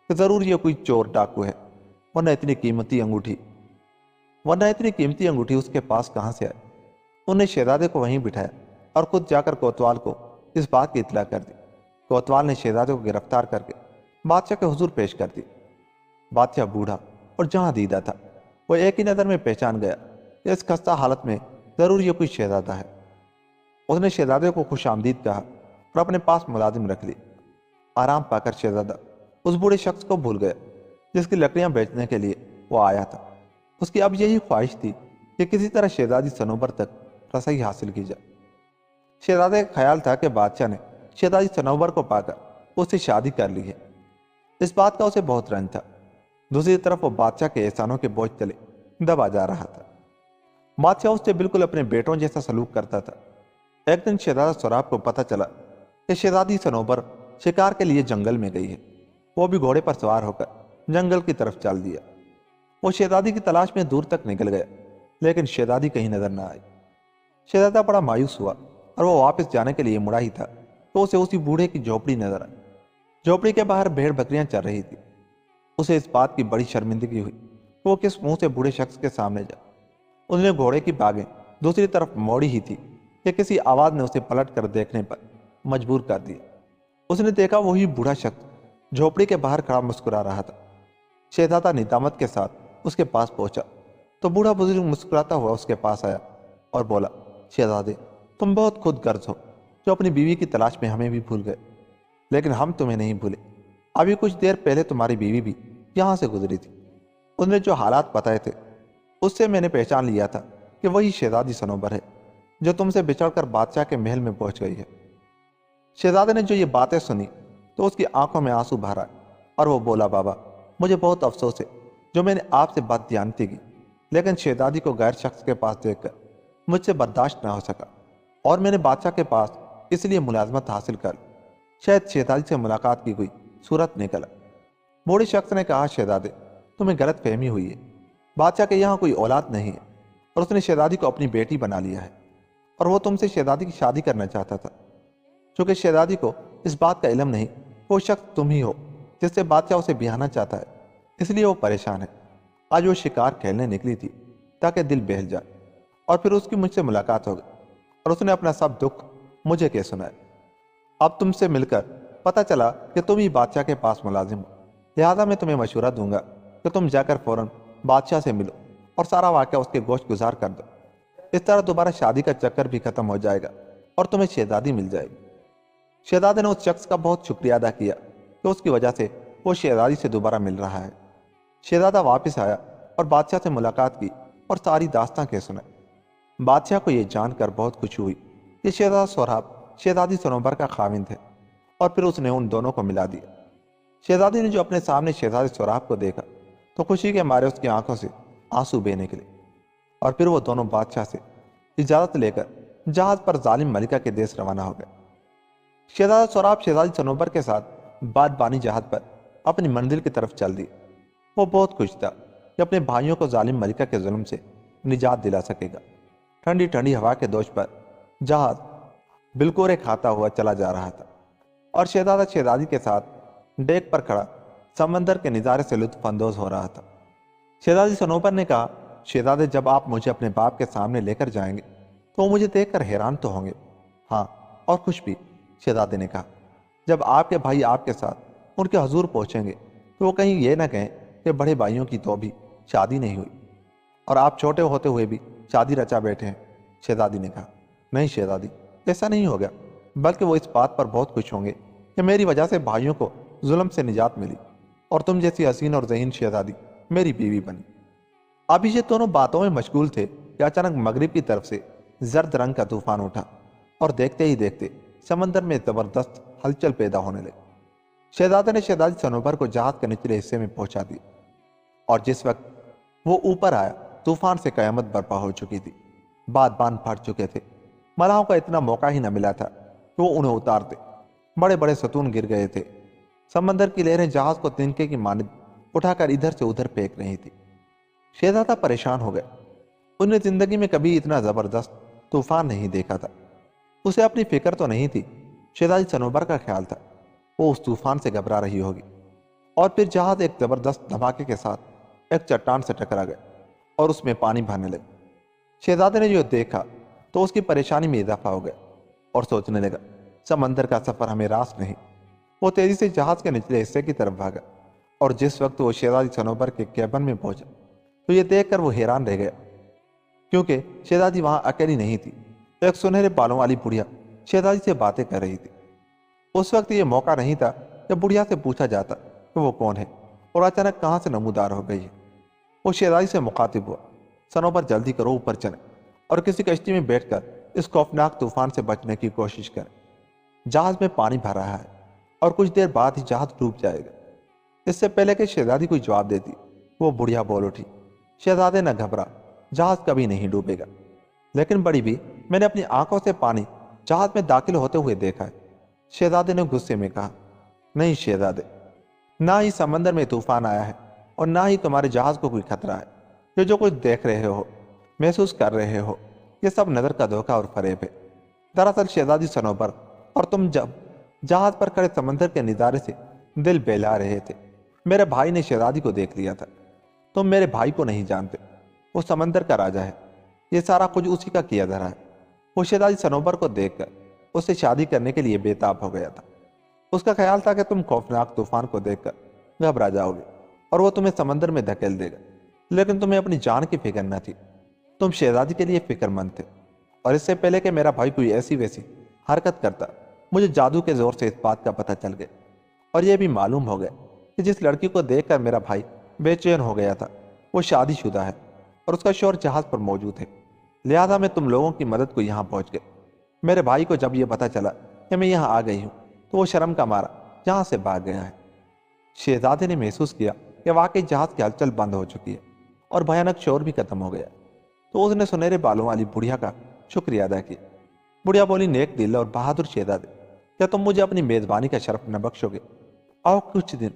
کہ ضرور یہ کوئی چور ڈاکو ہے ورنہ اتنی قیمتی انگوٹھی اس کے پاس کہاں سے آئی؟ انہوں نے شہزادے کو وہیں بٹھایا اور خود جا کر کوتوال کو اس بات کی اطلاع کر دی۔ کوتوال نے شہزادے کو گرفتار کر کے بادشاہ کے حضور پیش کر دی۔ بادشاہ بوڑھا اور جہاں دیدہ تھا، وہ ایک ہی نظر میں پہچان گیا کہ اس خستہ حالت میں ضرور یہ کوئی شہزادہ ہے۔ اس نے شہزادے کو خوش آمدید کہا اور اپنے پاس ملازم رکھ لی۔ آرام پا کر شہزادہ اس بوڑھے شخص کو بھول گیا جس کی لکڑیاں بیچنے کے لیے وہ آیا تھا۔ اس کی اب یہی خواہش تھی کہ کسی طرح شہزادی صنوبر تک رسائی حاصل کی جائے۔ شہزادے کا خیال تھا کہ بادشاہ نے شہزادی صنوبر کو پا کر اس سے شادی کر لی ہے۔ اس بات کا اسے بہت رنج تھا۔ دوسری طرف وہ بادشاہ کے احسانوں کے بوجھ تلے دبا جا رہا تھا۔ بادشاہ اس سے بالکل اپنے بیٹوں جیسا سلوک کرتا تھا۔ ایک دن شہزادہ سوراب کو پتہ چلا کہ شہزادی صنوبر شکار کے لیے جنگل میں گئی ہے۔ وہ بھی گھوڑے پر سوار ہو کر جنگل کی طرف چل دیا۔ وہ شہزادی کی تلاش میں دور تک نکل گیا، لیکن شہزادی کہیں نظر نہ آئی۔ شہزادہ بڑا مایوس ہوا اور وہ واپس جانے کے لیے مڑا ہی تھا تو اسے اسی بوڑھے کی جھوپڑی نظر آئی۔ جھوپڑی کے باہر بھیڑ بکریاں چل رہی تھی۔ اسے اس بات کی بڑی شرمندگی ہوئی کہ وہ کس منہ سے بوڑھے شخص کے سامنے جائے۔ اس نے گھوڑے کی باگیں دوسری طرف موڑی ہی تھی کہ کسی آواز نے اسے پلٹ کر دیکھنے پر مجبور کر دیا۔ اس نے دیکھا وہی بوڑھا شخص جھوپڑی کے باہر کھڑا مسکرا رہا تھا۔ شہزادہ ندامت کے ساتھ اس کے پاس پہنچا تو بوڑھا بزرگ مسکراتا ہوا اس کے پاس آیا اور بولا، شہزادے، تم بہت خود غرض ہو جو اپنی بیوی کی تلاش میں ہمیں بھی بھول گئے، لیکن ہم تمہیں نہیں بھولے۔ ابھی کچھ دیر پہلے تمہاری بیوی بھی یہاں سے گزری تھی۔ اس نے جو حالات بتائے تھے اس سے میں نے پہچان لیا تھا کہ وہی شہزادی صنوبر ہے جو تم سے بچھڑ کر بادشاہ کے محل میں پہنچ گئی ہے۔ شہزادے نے جو یہ باتیں سنی تو اس کی آنکھوں میں آنسو بھر آئے اور وہ بولا، بابا، مجھے بہت افسوس ہے جو میں نے آپ سے بات دیانتی کی، لیکن شہزادی کو غیر شخص کے پاس دیکھ کر مجھ سے برداشت نہ ہو سکا اور میں نے بادشاہ کے پاس اس لیے ملازمت حاصل کر لی۔ شاید شہزادی سے ملاقات کی کوئی صورت نکل آئی۔ بوڑھے شخص نے کہا، شہزادے، تمہیں غلط فہمی ہوئی ہے۔ بادشاہ کے یہاں کوئی اولاد نہیں ہے اور اس نے شہزادی کو اپنی بیٹی بنا لیا ہے اور وہ تم سے شہزادی کی شادی کرنا چاہتا تھا۔ چونکہ شہزادی کو اس بات کا علم نہیں، وہ شخص تم ہی ہو جس سے بادشاہ اسے بیاہنا چاہتا ہے، اس لیے وہ پریشان ہے۔ آج وہ شکار کھیلنے نکلی تھی تاکہ دل بہل جائے، اور پھر اس کی مجھ سے ملاقات ہو گئی اور اس نے اپنا سب دکھ مجھے کہہ سنایا۔ اب تم سے مل کر پتہ چلا کہ تم ہی بادشاہ کے پاس ملازم ہو، لہٰذا میں تمہیں مشورہ دوں گا کہ تم جا کر فوراً بادشاہ سے ملو اور سارا واقعہ اس کے گوش گزار کر دو۔ اس طرح دوبارہ شادی کا چکر بھی ختم ہو جائے گا اور تمہیں شہزادی مل جائے گی۔ شہزادے نے اس شخص کا بہت شکریہ ادا کیا کہ اس کی وجہ سے وہ شہزادی سے دوبارہ مل رہا ہے۔ شہزادہ واپس آیا اور بادشاہ سے ملاقات کی اور ساری داستان کہہ سنائی۔ بادشاہ کو یہ جان کر بہت خوشی ہوئی کہ شہزادہ سوراب شہزادی صنوبر کا خاوند ہے، اور پھر اس نے ان دونوں کو ملا دیا۔ شہزادی نے جو اپنے سامنے شہزادی سوراب کو دیکھا تو خوشی کے مارے اس کی آنکھوں سے آنسو بہنے نکلے، اور پھر وہ دونوں بادشاہ سے اجازت لے کر جہاز پر ظالم ملکہ کے دیس روانہ ہو گئے۔ شہزادہ سوراب شہزادی صنوبر کے ساتھ بادبانی جہاز پر اپنی منزل کی طرف چل دی۔ وہ بہت خوش تھا کہ اپنے بھائیوں کو ظالم ملکہ کے ظلم سے نجات دلا سکے گا۔ ٹھنڈی ٹھنڈی ہوا کے دوش پر جہاز بلکورے کھاتا ہوا چلا جا رہا تھا، اور شہزادہ شہزادی کے ساتھ ڈیک پر کھڑا سمندر کے نظارے سے لطف اندوز ہو رہا تھا۔ شہزادی صنوبر نے کہا، شہزادے، جب آپ مجھے اپنے باپ کے سامنے لے کر جائیں گے تو وہ مجھے دیکھ کر حیران تو ہوں گے، ہاں، اور خوش بھی۔ شہزادے نے کہا، جب آپ کے بھائی آپ کے ساتھ ان کے حضور پہنچیں گے تو وہ کہیں یہ نہ کہیں کہ بڑے بھائیوں کی تو ابھی شادی نہیں ہوئی اور آپ چھوٹے ہوتے ہوئے بھی شادی رچا بیٹھے ہیں۔ شہزادی نے کہا، نہیں شہزادی، ایسا نہیں ہوگا، بلکہ وہ اس بات پر بہت خوش ہوں گے کہ میری وجہ سے بھائیوں کو ظلم سے نجات ملی اور تم جیسی حسین اور ذہین شہزادی میری بیوی بنی۔ ابھی یہ دونوں باتوں میں مشغول تھے کہ اچانک مغرب کی طرف سے زرد رنگ کا طوفان اٹھا اور دیکھتے ہی دیکھتے سمندر میں زبردست ہلچل پیدا ہونے لگی۔ شہزادے نے شہزادی صنوبر کو جہاز کے نچلے حصے میں پہنچا دیا، اور جس وقت وہ اوپر آیا طوفان سے قیامت برپا ہو چکی تھی۔ بادبان پھٹ چکے تھے، ملاحوں کا اتنا موقع ہی نہ ملا تھا کہ وہ انہیں اتارتے۔ بڑے بڑے ستون گر گئے تھے۔ سمندر کی لہریں جہاز کو تنکے کی مانند اٹھا کر ادھر سے ادھر پھینک رہی تھی۔ شہزادہ پریشان ہو گئے۔ انہوں نے زندگی میں کبھی اتنا زبردست طوفان نہیں دیکھا تھا۔ اسے اپنی فکر تو نہیں تھی، شہزادی صنوبر کا خیال تھا وہ اس طوفان سے گھبرا رہی ہوگی، اور پھر جہاز ایک زبردست دھماکے کے ساتھ ایک چٹان سے ٹکرا گئے اور اس میں پانی بھرنے لگے۔ شہزادے نے جو دیکھا تو اس کی پریشانی میں اضافہ ہو گیا اور سوچنے لگا سمندر کا سفر ہمیں راس نہیں۔ وہ تیزی سے جہاز کے نچلے حصے کی طرف بھاگا اور جس وقت وہ شہزادی صنوبر کے کیبن میں پہنچا تو یہ دیکھ کر وہ حیران رہ گیا، کیونکہ شہزادی وہاں اکیلی نہیں تھی۔ ایک سنہرے بالوں والی بڑھیا شہزادی سے باتیں کر رہی تھی۔ اس وقت یہ موقع نہیں تھا کہ بڑھیا سے پوچھا جاتا کہ وہ کون ہے اور اچانک کہاں سے نمودار ہو گئی ہے۔ وہ شہزادی سے مخاطب ہوا، صنوبر جلدی کرو، اوپر چلیں اور کسی کشتی میں بیٹھ کر اس خوفناک طوفان سے بچنے کی کوشش کریں۔ جہاز میں پانی بھر رہا ہے اور کچھ دیر بعد ہی جہاز ڈوب جائے گا۔ اس سے پہلے کہ شہزادی کوئی جواب دیتی وہ بڑھیا بول اٹھی، شہزادے نہ گھبرا، جہاز کبھی نہیں ڈوبے گا۔ لیکن بڑی بھی میں نے اپنی آنکھوں سے پانی جہاز میں داخل ہوتے ہوئے دیکھا ہے۔ شہزادے نے غصے میں کہا، نہیں شہزادے، نہ ہی سمندر میں طوفان آیا ہے اور نہ ہی تمہارے جہاز کو کوئی خطرہ ہے۔ یہ جو کچھ دیکھ رہے ہو، محسوس کر رہے ہو، یہ سب نظر کا دھوکہ اور فریب ہے۔ دراصل شہزادی صنوبر اور تم جب جہاز پر کھڑے سمندر کے نظارے سے دل بہلا رہے تھے، میرے بھائی نے شہزادی کو دیکھ لیا تھا۔ تم میرے بھائی کو نہیں جانتے، وہ سمندر کا راجا ہے، یہ سارا کچھ اسی کا کیا دھرا ہے۔ وہ شہزادی صنوبر کو دیکھ کر اس سے شادی کرنے کے لیے بےتاب ہو گیا تھا۔ اس کا خیال تھا کہ تم خوفناک طوفان کو دیکھ کر گھبرا جاؤ گے اور وہ تمہیں سمندر میں دھکیل دے گا، لیکن تمہیں اپنی جان کی فکر نہ تھی۔ تم شہزادی کے لیے فکر مند تھے، اور اس سے پہلے کہ میرا بھائی کوئی ایسی ویسی حرکت کرتا مجھے جادو کے زور سے اس بات کا پتہ چل گیا، اور یہ بھی معلوم ہو گیا کہ جس لڑکی کو دیکھ کر میرا بھائی بے چین ہو گیا تھا وہ شادی شدہ ہے اور اس کا شوہر جہاز پر موجود ہے۔ لہذا میں تم لوگوں کی مدد کو یہاں پہنچ گئے۔ میرے بھائی کو جب یہ پتہ چلا کہ میں یہاں آ گئی ہوں تو وہ شرم کا مارا یہاں سے بھاگ گیا ہے۔ شہزادے نے محسوس کیا کہ واقعی جہاز کی ہلچل بند ہو چکی ہے اور بھیانک شور بھی ختم ہو گیا، تو اس نے سنہرے بالوں والی بڑھیا کا شکریہ ادا کیا۔ بڑھیا بولی، نیک دل اور بہادر شہزادے، کیا تم مجھے اپنی میزبانی کا شرف نہ بخشو گے؟ آؤ کچھ دن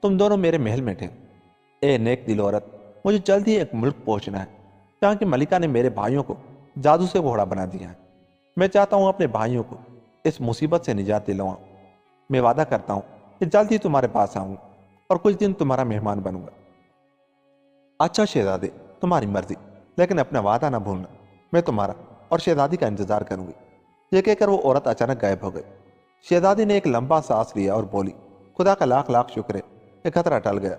تم دونوں میرے محل میں ٹھہرو۔ اے نیک دل عورت، مجھے جلد ہی ایک ملک پہنچنا ہے جہاں کی ملکہ نے میرے بھائیوں کو جادو سے گھوڑا بنا دیا ہے۔ میں چاہتا ہوں اپنے بھائیوں کو اس مصیبت سے نجات دلواؤں۔ میں وعدہ کرتا ہوں کہ جلد ہی تمہارے پاس آؤں گا اور کچھ دن تمہارا مہمان بنوں گا۔ اچھا شہزادے، تمہاری مرضی، لیکن اپنا وعدہ نہ بھولنا۔ میں تمہارا اور شہزادی کا انتظار کروں گی۔ یہ کہہ کر وہ عورت اچانک غائب ہو گئی۔ شہزادی نے ایک لمبا سانس لیا اور بولی، خدا کا لاکھ لاکھ شکر ہے کہ خطرہ ٹل گیا،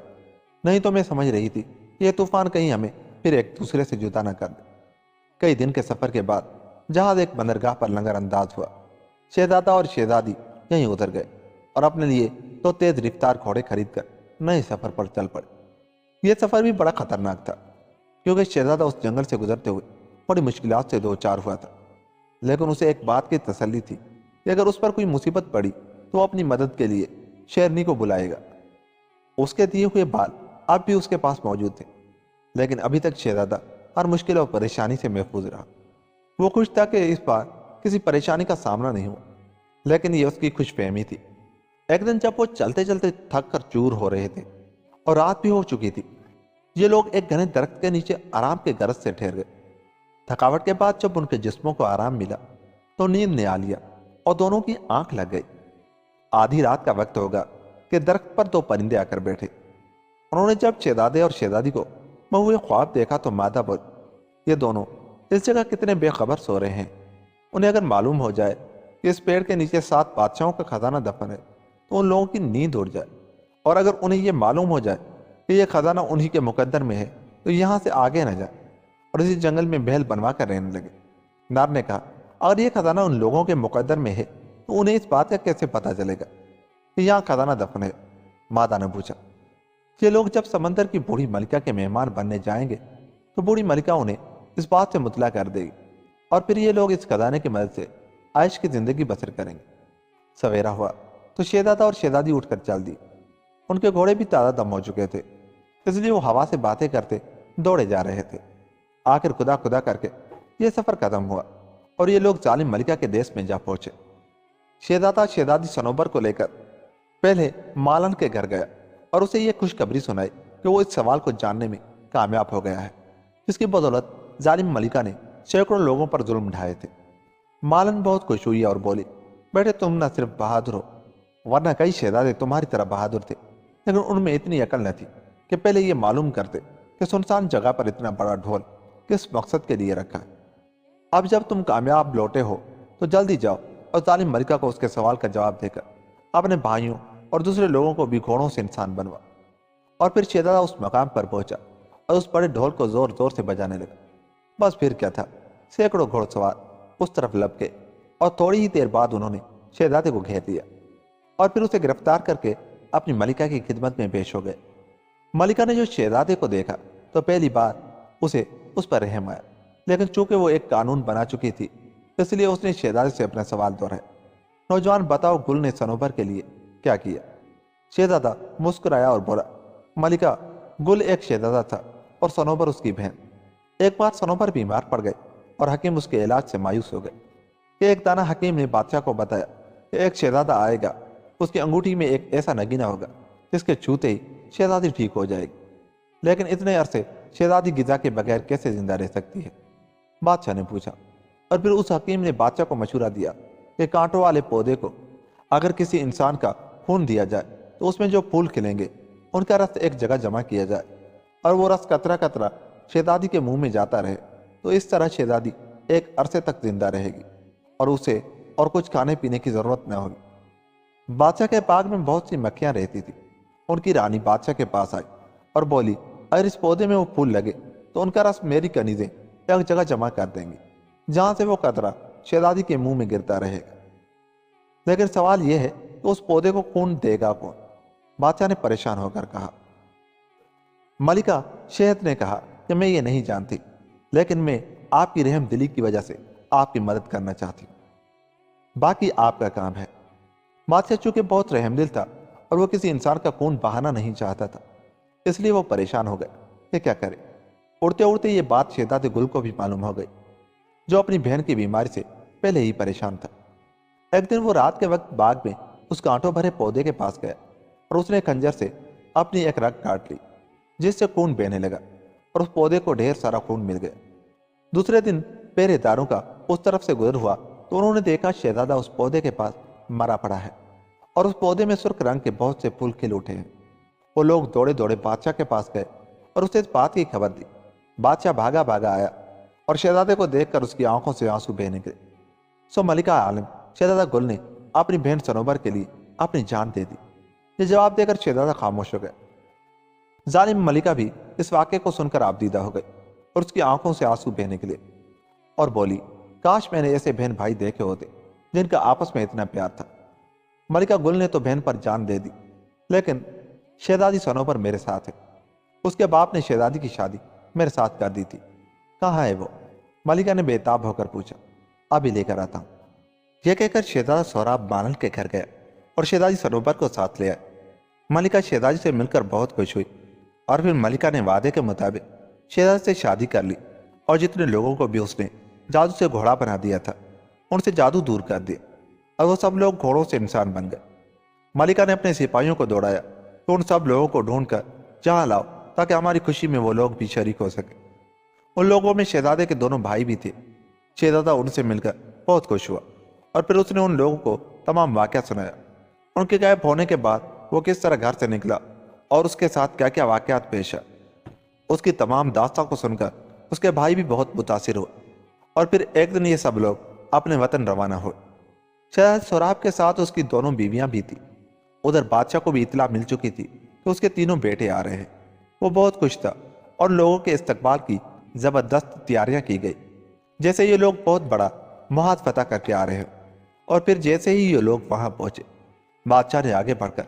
نہیں تو میں سمجھ رہی تھی کہ یہ طوفان کہیں ہمیں پھر ایک دوسرے سے جدا نہ کر دے۔ کئی دن کے سفر کے بعد جہاز ایک بندرگاہ پر لنگر انداز ہوا۔ شہزادہ اور شہزادی یہیں اتر گئے اور اپنے لیے دو تیز رفتار گھوڑے خرید کر نئے سفر پر چل پڑے۔ یہ سفر بھی بڑا خطرناک تھا، کیونکہ شہزادہ اس جنگل سے گزرتے ہوئے بڑی مشکلات سے دوچار ہوا تھا، لیکن اسے ایک بات کی تسلی تھی کہ اگر اس پر کوئی مصیبت پڑی تو وہ اپنی مدد کے لیے شیرنی کو بلائے گا۔ اس کے دیے ہوئے بال اب بھی اس کے پاس موجود تھے، لیکن ابھی تک شہزادہ ہر مشکل اور پریشانی سے محفوظ رہا۔ وہ خوش تھا کہ اس بار کسی پریشانی کا سامنا نہیں ہوا، لیکن یہ اس کی خوش فہمی تھی۔ ایک دن جب وہ چلتے چلتے تھک کر چور ہو رہے تھے اور رات بھی ہو چکی تھی، یہ لوگ ایک گھنے درخت کے نیچے آرام کے غرض سے ٹھہر گئے۔ تھکاوٹ کے بعد جب ان کے جسموں کو آرام ملا تو نیند نے آ لیا اور دونوں کی آنکھ لگ گئی۔ آدھی رات کا وقت ہوگا کہ درخت پر دو پرندے آ کر بیٹھے۔ انہوں نے جب شہزادے اور شہزادی کو مہوئے خواب دیکھا تو مادہ بولی، یہ دونوں اس جگہ کتنے بے خبر سو رہے ہیں۔ انہیں اگر معلوم ہو جائے کہ اس پیڑ کے نیچے 7 بادشاہوں کا خزانہ دفن ہے تو ان لوگوں کی نیند اڑ جائے، اور اگر انہیں یہ معلوم ہو جائے کہ یہ خزانہ انہی کے مقدر میں ہے تو یہاں سے آگے نہ جائے اور اسی جنگل میں محل بنوا کر رہنے لگے۔ نار نے کہا، اگر یہ خزانہ ان لوگوں کے مقدر میں ہے تو انہیں اس بات کا کیسے پتہ چلے گا کہ یہاں خزانہ دفن ہے؟ مادہ نے پوچھا، یہ لوگ جب سمندر کی بوڑھی ملکہ کے مہمان بننے جائیں گے تو بوڑھی ملکہ انہیں اس بات سے مطلع کر دے گی اور پھر یہ لوگ اس خزانے کی مدد سے عائش کی زندگی بسر کریں گے۔ سویرا ہوا تو شہزادہ اور شہزادی اٹھ کر چل دی۔ ان کے گھوڑے بھی تازہ دم ہو چکے تھے، اس لیے وہ ہوا سے باتیں کرتے دوڑے جا رہے تھے۔ آخر خدا خدا کر کے یہ سفر ختم ہوا اور یہ لوگ ظالم ملکہ کے دیس میں جا پہنچے۔ شہزادہ شہزادی صنوبر کو لے کر پہلے مالن کے گھر گیا اور اسے یہ خوشخبری سنائی کہ وہ اس سوال کو جاننے میں کامیاب ہو گیا ہے جس کی بدولت ظالم ملکہ نے سینکڑوں لوگوں پر ظلم ڈھائے تھے۔ مالن بہت خوش ہوئی اور بولی، بیٹے تم نہ صرف بہادر ہو، ورنہ کئی شہزادے تمہاری طرح بہادر تھے، لیکن ان میں اتنی عقل نہ تھی کہ پہلے یہ معلوم کرتے کہ سنسان جگہ پر اتنا بڑا ڈھول کس مقصد کے لیے رکھا ہے۔ اب جب تم کامیاب لوٹے ہو تو جلدی جاؤ اور ظالم ملکہ کو اس کے سوال کا جواب دے کر اپنے بھائیوں اور دوسرے لوگوں کو بھی گھوڑوں سے انسان بنوا۔ اور پھر شہزادہ اس مقام پر پہنچا اور اس بڑے ڈھول کو زور زور سے بجانے لگا۔ بس پھر کیا تھا، سینکڑوں گھوڑ سوار اس طرف لپ گئے اور تھوڑی ہی دیر بعد انہوں نے شہزادے کو گھیر لیا اور پھر اسے گرفتار کر کے اپنی ملکہ کی خدمت میں پیش ہو گئے۔ ملکہ نے جو شہزادے کو دیکھا تو پہلی بار اسے اس پر رحم آیا، لیکن چونکہ وہ ایک قانون بنا چکی تھی اس لیے اس نے شہزادے سے اپنا سوال دہرایا۔ نوجوان بتاؤ، گل نے سنوبر کے لیے کیا کیا؟ شہزادہ مسکرایا اور بولا، ملکہ، گل ایک شہزادہ تھا اور سنوبر اس کی بہن۔ ایک بار سنوبر بیمار پڑ گئے اور حکیم اس کے علاج سے مایوس ہو گئے کہ ایک دانا حکیم نے بادشاہ کو بتایا کہ ایک شہزادہ آئے گا، اس کی انگوٹھی میں ایک ایسا نگینہ ہوگا جس کے چھوتے ہی شہزادی ٹھیک ہو جائے گی۔ لیکن اتنے عرصے شہزادی غذا کے بغیر کیسے زندہ رہ سکتی ہے؟ بادشاہ نے پوچھا، اور پھر اس حکیم نے بادشاہ کو مشورہ دیا کہ کانٹوں والے پودے کو اگر کسی انسان کا خون دیا جائے تو اس میں جو پھول کھلیں گے ان کا رس ایک جگہ جمع کیا جائے اور وہ رس قطرہ قطرہ شہزادی کے منہ میں جاتا رہے، تو اس طرح شہزادی ایک عرصے تک زندہ رہے گی اور اسے اور کچھ کھانے پینے کی ضرورت نہ ہوگی۔ بادشاہ کے باغ میں بہت سی مکھیاں رہتی تھی۔ ان کی رانی بادشاہ کے پاس آئی اور بولی، اگر اس پودے میں وہ پھول لگے تو ان کا رس میری کنیزیں ایک جگہ جمع کر دیں گی جہاں سے وہ قطرہ شہزادی کے منہ میں گرتا رہے گا۔ لیکن سوال یہ ہے کہ اس پودے کو خون دے گا کون؟ بادشاہ نے پریشان ہو کر کہا۔ ملکہ شہد نے کہا کہ میں یہ نہیں جانتی، لیکن میں آپ کی رحم دلی کی وجہ سے آپ کی مدد کرنا چاہتی ہوں، باقی آپ کا کام ہے۔ بادشاہ چونکہ بہت رحم دل تھا اور وہ کسی انسان کا خون بہانا نہیں چاہتا تھا، اس لیے وہ پریشان ہو گئے کہ کیا کرے۔ اڑتے اڑتے یہ بات شہزادے گل کو بھی معلوم ہو گئی، جو اپنی بہن کی بیماری سے پہلے ہی پریشان تھا۔ ایک دن وہ رات کے وقت باغ میں اس کانٹوں بھرے پودے کے پاس گیا اور اس نے خنجر سے اپنی ایک رگ کاٹ لی جس سے خون بہنے لگا اور اس پودے کو ڈھیر سارا خون مل گیا۔ دوسرے دن پہرے داروں کا اس طرف سے گزر ہوا تو انہوں نے دیکھا شہزادہ اس پودے کے پاس مرا پڑا ہے اور اس پودے میں سرخ رنگ کے بہت سے پھول کھل اٹھے ہیں۔ وہ لوگ دوڑے دوڑے بادشاہ کے پاس گئے اور اسے اس بات کی خبر دی۔ بادشاہ بھاگا بھاگا آیا اور شہزادے کو دیکھ کر اس کی آنکھوں سے آنسو بہنے گئے۔ سو ملکہ عالم شہزادہ گل نے اپنی بہن سنوبر کے لیے اپنی جان دے دی۔ یہ جواب دے کر شہزادہ خاموش ہو گیا۔ ظالم ملکہ بھی اس واقعے کو سن کر آبدیدہ ہو گئی اور اس کی آنکھوں سے آنسو بہنے کے لیے اور بولی، کاش میں نے ایسے بہن بھائی دیکھے ہوتے جن کا آپس میں اتنا پیار تھا۔ ملکہ گل نے تو بہن پر جان دے دی، لیکن شہزادی سنوبر میرے ساتھ ہے۔ اس کے باپ نے شہزادی کی شادی میرے ساتھ کر دی تھی، کہاں ہے وہ؟ ملکہ نے بے تاب ہو کر پوچھا۔ ابھی لے کر آتا ہوں، یہ کہہ کر شہزادہ سوراب بانل کے گھر گیا اور شہزادی سنوبر کو ساتھ لے آیا۔ ملکہ شہزادی سے مل کر بہت خوش ہوئی اور پھر ملکہ نے وعدے کے مطابق شہزادی سے شادی کر لی اور جتنے لوگوں کو بھی اس نے جادو سے گھوڑا بنا دیا تھا ان سے جادو دور کر دیا اور وہ سب لوگ گھوڑوں سے انسان بن گئے۔ ملکہ نے اپنے سپاہیوں کو دوڑایا کہ ان سب لوگوں کو ڈھونڈ کر جہاں لاؤ تاکہ ہماری خوشی میں وہ لوگ بھی شریک ہو سکے۔ ان لوگوں میں شہزادے کے دونوں بھائی بھی تھے۔ شہزادہ ان سے مل کر بہت خوش ہوا اور پھر اس نے ان لوگوں کو تمام واقعہ سنایا، ان کے غائب ہونے کے بعد وہ کس طرح گھر سے نکلا اور اس کے ساتھ کیا کیا واقعات پیش آئے۔ اس کی تمام داستان کو سن کر اس کے بھائی بھی بہت متاثر ہوئے اور پھر ایک دن یہ سب لوگ اپنے وطن روانہ ہوئے۔ شہزادہ سوراب کے ساتھ اس کی دونوں بیویاں بھی تھیں۔ ادھر بادشاہ کو بھی اطلاع مل چکی تھی کہ اس کے تینوں بیٹے آ رہے ہیں۔ وہ بہت خوش تھا اور لوگوں کے استقبال کی زبردست تیاریاں کی گئی، جیسے یہ لوگ بہت بڑا محاذ فتح کر کے آ رہے ہیں۔ اور پھر جیسے ہی یہ لوگ وہاں پہنچے، بادشاہ نے آگے بڑھ کر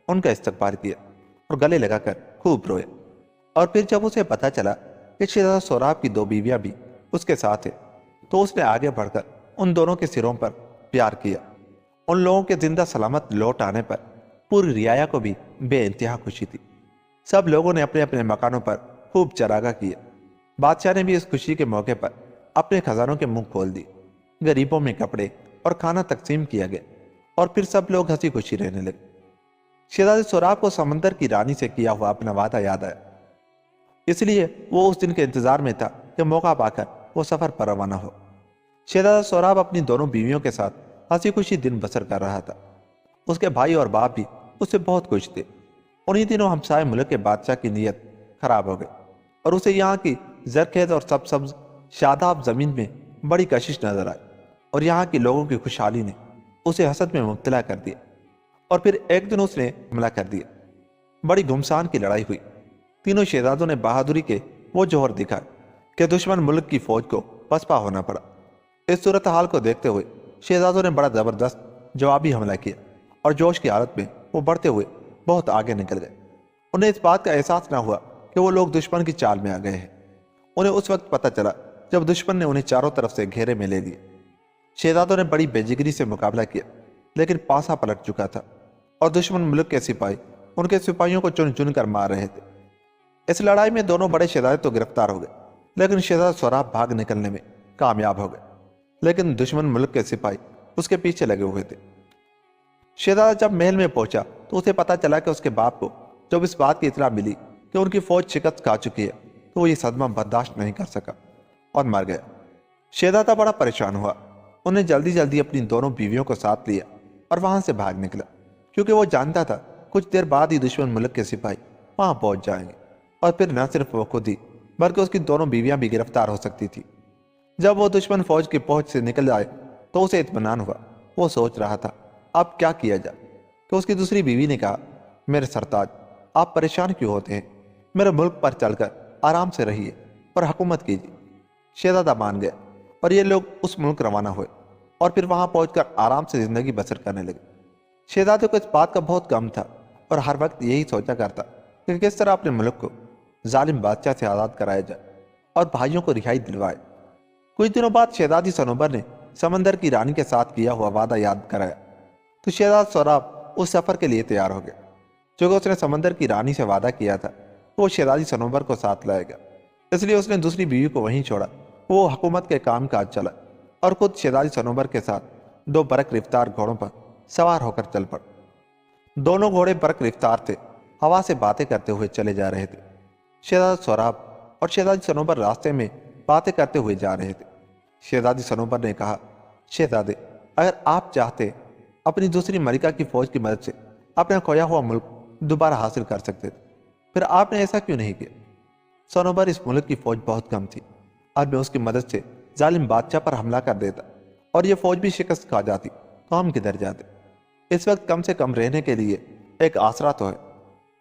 ان کا استقبال کیا اور گلے لگا کر خوب روئے۔ اور پھر جب اسے پتا چلا کہ شہزادہ سوراب کی دو بیویاں بھی اس کے ساتھ ہیں تو اس نے آگے بڑھ کر ان دونوں کے سروں پر پیار کیا۔ ان لوگوں کے زندہ سلامت لوٹ آنے پر پوری رعایا کو بھی بے انتہا خوشی تھی۔ سب لوگوں نے اپنے اپنے مکانوں پر خوب چراغاں کیا۔ بادشاہ نے بھی اس خوشی کے موقع پر اپنے خزانوں کے منہ کھول دی۔ غریبوں میں کپڑے اور کھانا تقسیم کیا گیا اور پھر سب لوگ ہنسی خوشی رہنے لگے۔ شہزادے سوراب کو سمندر کی رانی سے کیا ہوا اپنا وعدہ یاد آیا، اس لیے وہ اس دن کے انتظار میں تھا کہ موقع پا کر وہ سفر پر روانہ ہو۔ شہزادہ سوراب اپنی دونوں بیویوں کے ساتھ ہنسی خوشی دن بسر کر رہا تھا۔ اس کے بھائی اور باپ بھی اس سے بہت خوش تھے۔ انہی دنوں ہمسائے ملک کے بادشاہ کی نیت خراب ہو گئی۔ اور اسے یہاں کی زرخیز اور سبز شاداب زمین میں بڑی کشش نظر آئی، اور یہاں کے لوگوں کی خوشحالی نے اسے حسد میں مبتلا کر دیا۔ اور پھر ایک دن اس نے حملہ کر دیا۔ بڑی گھمسان کی لڑائی ہوئی۔ تینوں شہزادوں نے بہادری کے وہ جوہر دکھائے کہ دشمن ملک کی فوج کو پسپا ہونا پڑا۔ اس صورتحال کو دیکھتے ہوئے شہزادوں نے بڑا زبردست جوابی حملہ کیا، اور جوش کی حالت میں وہ بڑھتے ہوئے بہت آگے نکل گئے۔ انہیں اس بات کا احساس نہ ہوا کہ وہ لوگ دشمن کی چال میں آ گئے ہیں۔ انہیں اس وقت پتہ چلا جب دشمن نے انہیں چاروں طرف سے گھیرے میں لے لیا۔ شہزادوں نے بڑی بے جگری سے مقابلہ کیا، لیکن پاسا پلٹ چکا تھا، اور دشمن ملک کے سپاہی ان کے سپاہیوں کو چن چن کر مار رہے تھے۔ اس لڑائی میں دونوں بڑے شہزادے تو گرفتار ہو گئے، لیکن شہزادہ سوراب بھاگ نکلنے میں کامیاب ہو گئے، لیکن دشمن ملک کے سپاہی اس کے پیچھے لگے ہوئے تھے۔ شہزادہ جب محل میں پہنچا تو اسے پتا چلا کہ اس کے باپ کو جب اس بات کی اطلاع ملی کہ ان کی فوج شکست کھا چکی ہے تو وہ یہ صدمہ برداشت نہیں کر سکا اور مر گیا۔ شہزادہ بڑا پریشان ہوا۔ انہیں جلدی جلدی اپنی دونوں بیویوں کو ساتھ لیا اور وہاں سے بھاگ نکلا، کیونکہ وہ جانتا تھا کچھ دیر بعد ہی دشمن ملک کے سپاہی وہاں پہنچ جائیں گے، اور پھر نہ صرف وہ خود ہی بلکہ اس کی دونوں بیویاں بھی گرفتار ہو سکتی تھی۔ جب وہ دشمن فوج کی پہنچ سے نکل آئے تو اسے اطمینان ہوا۔ وہ سوچ رہا تھا اب کیا کیا جائے کہ اس کی دوسری بیوی نے کہا، میرے سرتاج، آپ پریشان کیوں ہوتے ہیں؟ میرے ملک پر چل کر آرام سے رہیے اور حکومت کیجیے۔ شہزادہ مان گیا، اور یہ لوگ اس ملک روانہ ہوئے اور پھر وہاں پہنچ کر آرام سے زندگی بسر کرنے لگے۔ شہزادے کو اس بات کا بہت غم تھا، اور ہر وقت یہی سوچا کرتا کہ کس طرح اپنے ملک کو ظالم بادشاہ سے آزاد کرایا جائے اور بھائیوں کو رہائی دلوائے۔ کچھ دنوں بعد شہزادی سنوبر نے سمندر کی رانی کے ساتھ کیا ہوا وعدہ یاد کرایا، تو شہزادہ سوراب اس سفر کے لیے تیار ہو گیا۔ چونکہ اس نے سمندر کی رانی سے وعدہ کیا تھا وہ شہزادی سنوبر کو ساتھ لائے گا، اس لیے اس نے دوسری بیوی کو وہیں چھوڑا۔ وہ حکومت کے کام کاج چلا اور خود شہزادی سنوبر کے ساتھ 2 برق رفتار گھوڑوں پر سوار ہو کر چل پڑا۔ دونوں گھوڑے برق رفتار تھے، ہوا سے باتیں کرتے ہوئے چلے جا رہے تھے۔ شہزادہ سوراب اور شہزادی سنوبر راستے میں باتیں کرتے ہوئے جا رہے تھے۔ شہزادی سنوبر نے کہا، شہزادے، اگر آپ چاہتے اپنی دوسری ملکہ کی فوج کی مدد سے اپنا کھویا ہوا ملک دوبارہ حاصل کر سکتے تھے، پھر آپ نے ایسا کیوں نہیں کیا؟ سنوبر، اس ملک کی فوج بہت کم تھی، اور میں اس کی مدد سے ظالم بادشاہ پر حملہ کر دیتا اور یہ فوج بھی شکست کھا جاتی تو ہم کدھر جاتے؟ اس وقت کم سے کم رہنے کے لیے ایک آسرا تو ہے،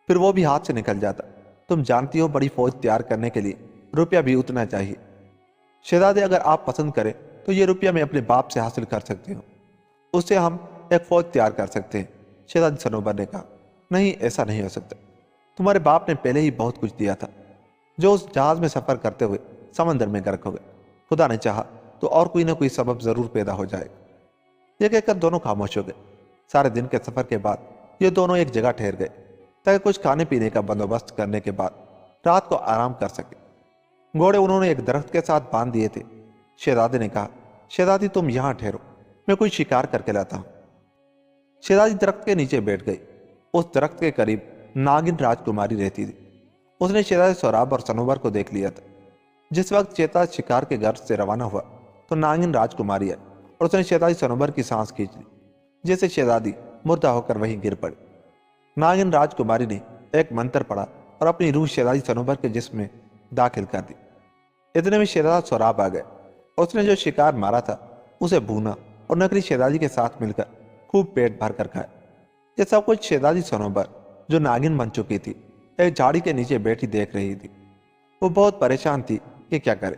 پھر وہ بھی ہاتھ سے نکل جاتا۔ تم جانتی ہو بڑی فوج تیار کرنے کے لیے روپیہ بھی اتنا چاہیے۔ شہزادے، اگر آپ پسند کریں تو یہ روپیہ میں اپنے باپ سے حاصل کر سکتے ہوں، اس سے ہم ایک فوج تیار کر سکتے ہیں۔ شہزادی سنوبر نے کہا، نہیں، ایسا نہیں ہو سکتا۔ تمہارے باپ نے پہلے ہی بہت کچھ دیا تھا، جو اس جہاز میں سفر کرتے ہوئے سمندر میں غرق ہو گئے۔ خدا نے چاہا تو اور کوئی نہ کوئی سبب ضرور پیدا ہو جائے گا۔ یہ کہہ کر دونوں خاموش ہو گئے۔ سارے دن کے سفر کے بعد یہ دونوں ایک جگہ ٹھہر گئے تاکہ کچھ کھانے پینے کا بندوبست کرنے کے بعد رات کو آرام کر سکے۔ گھوڑے انہوں نے ایک درخت کے ساتھ باندھ دیے تھے۔ شہزادے نے کہا، شہزادی، تم یہاں ٹھہرو، میں کوئی شکار کر کے لاتا ہوں۔ شہزادی درخت کے نیچے بیٹھ گئی۔ اس درخت کے قریب ناگن راجکماری رہتی تھی۔ اس نے شہزادے سوراب اور سنوبر کو دیکھ لیا تھا۔ جس وقت شہزادہ شکار کے گھر سے روانہ ہوا تو ناگن راجکماری آئی اور اس نے شہزادی سنوبر کی سانس کھینچ لی، جیسے شہزادی مردہ ہو کر وہیں گر پڑی۔ ناگن راجکماری نے ایک منتر پڑھا اور اپنی روح شہزادی سنوبر کے جسم میں داخل کر دی۔ اتنے میں شہزادہ سوراب آ گئے۔ اس نے جو شکار مارا تھا اسے بھونا اور نکلی شہزادی کے ساتھ مل کر خوب پیٹ بھر کر کھایا۔ یہ سب کچھ شہزادی سنوبر، جو ناگن بن چکی تھی، ایک جھاڑی کے نیچے بیٹھی دیکھ رہی تھی۔ وہ بہت پریشان تھی کہ کیا کرے۔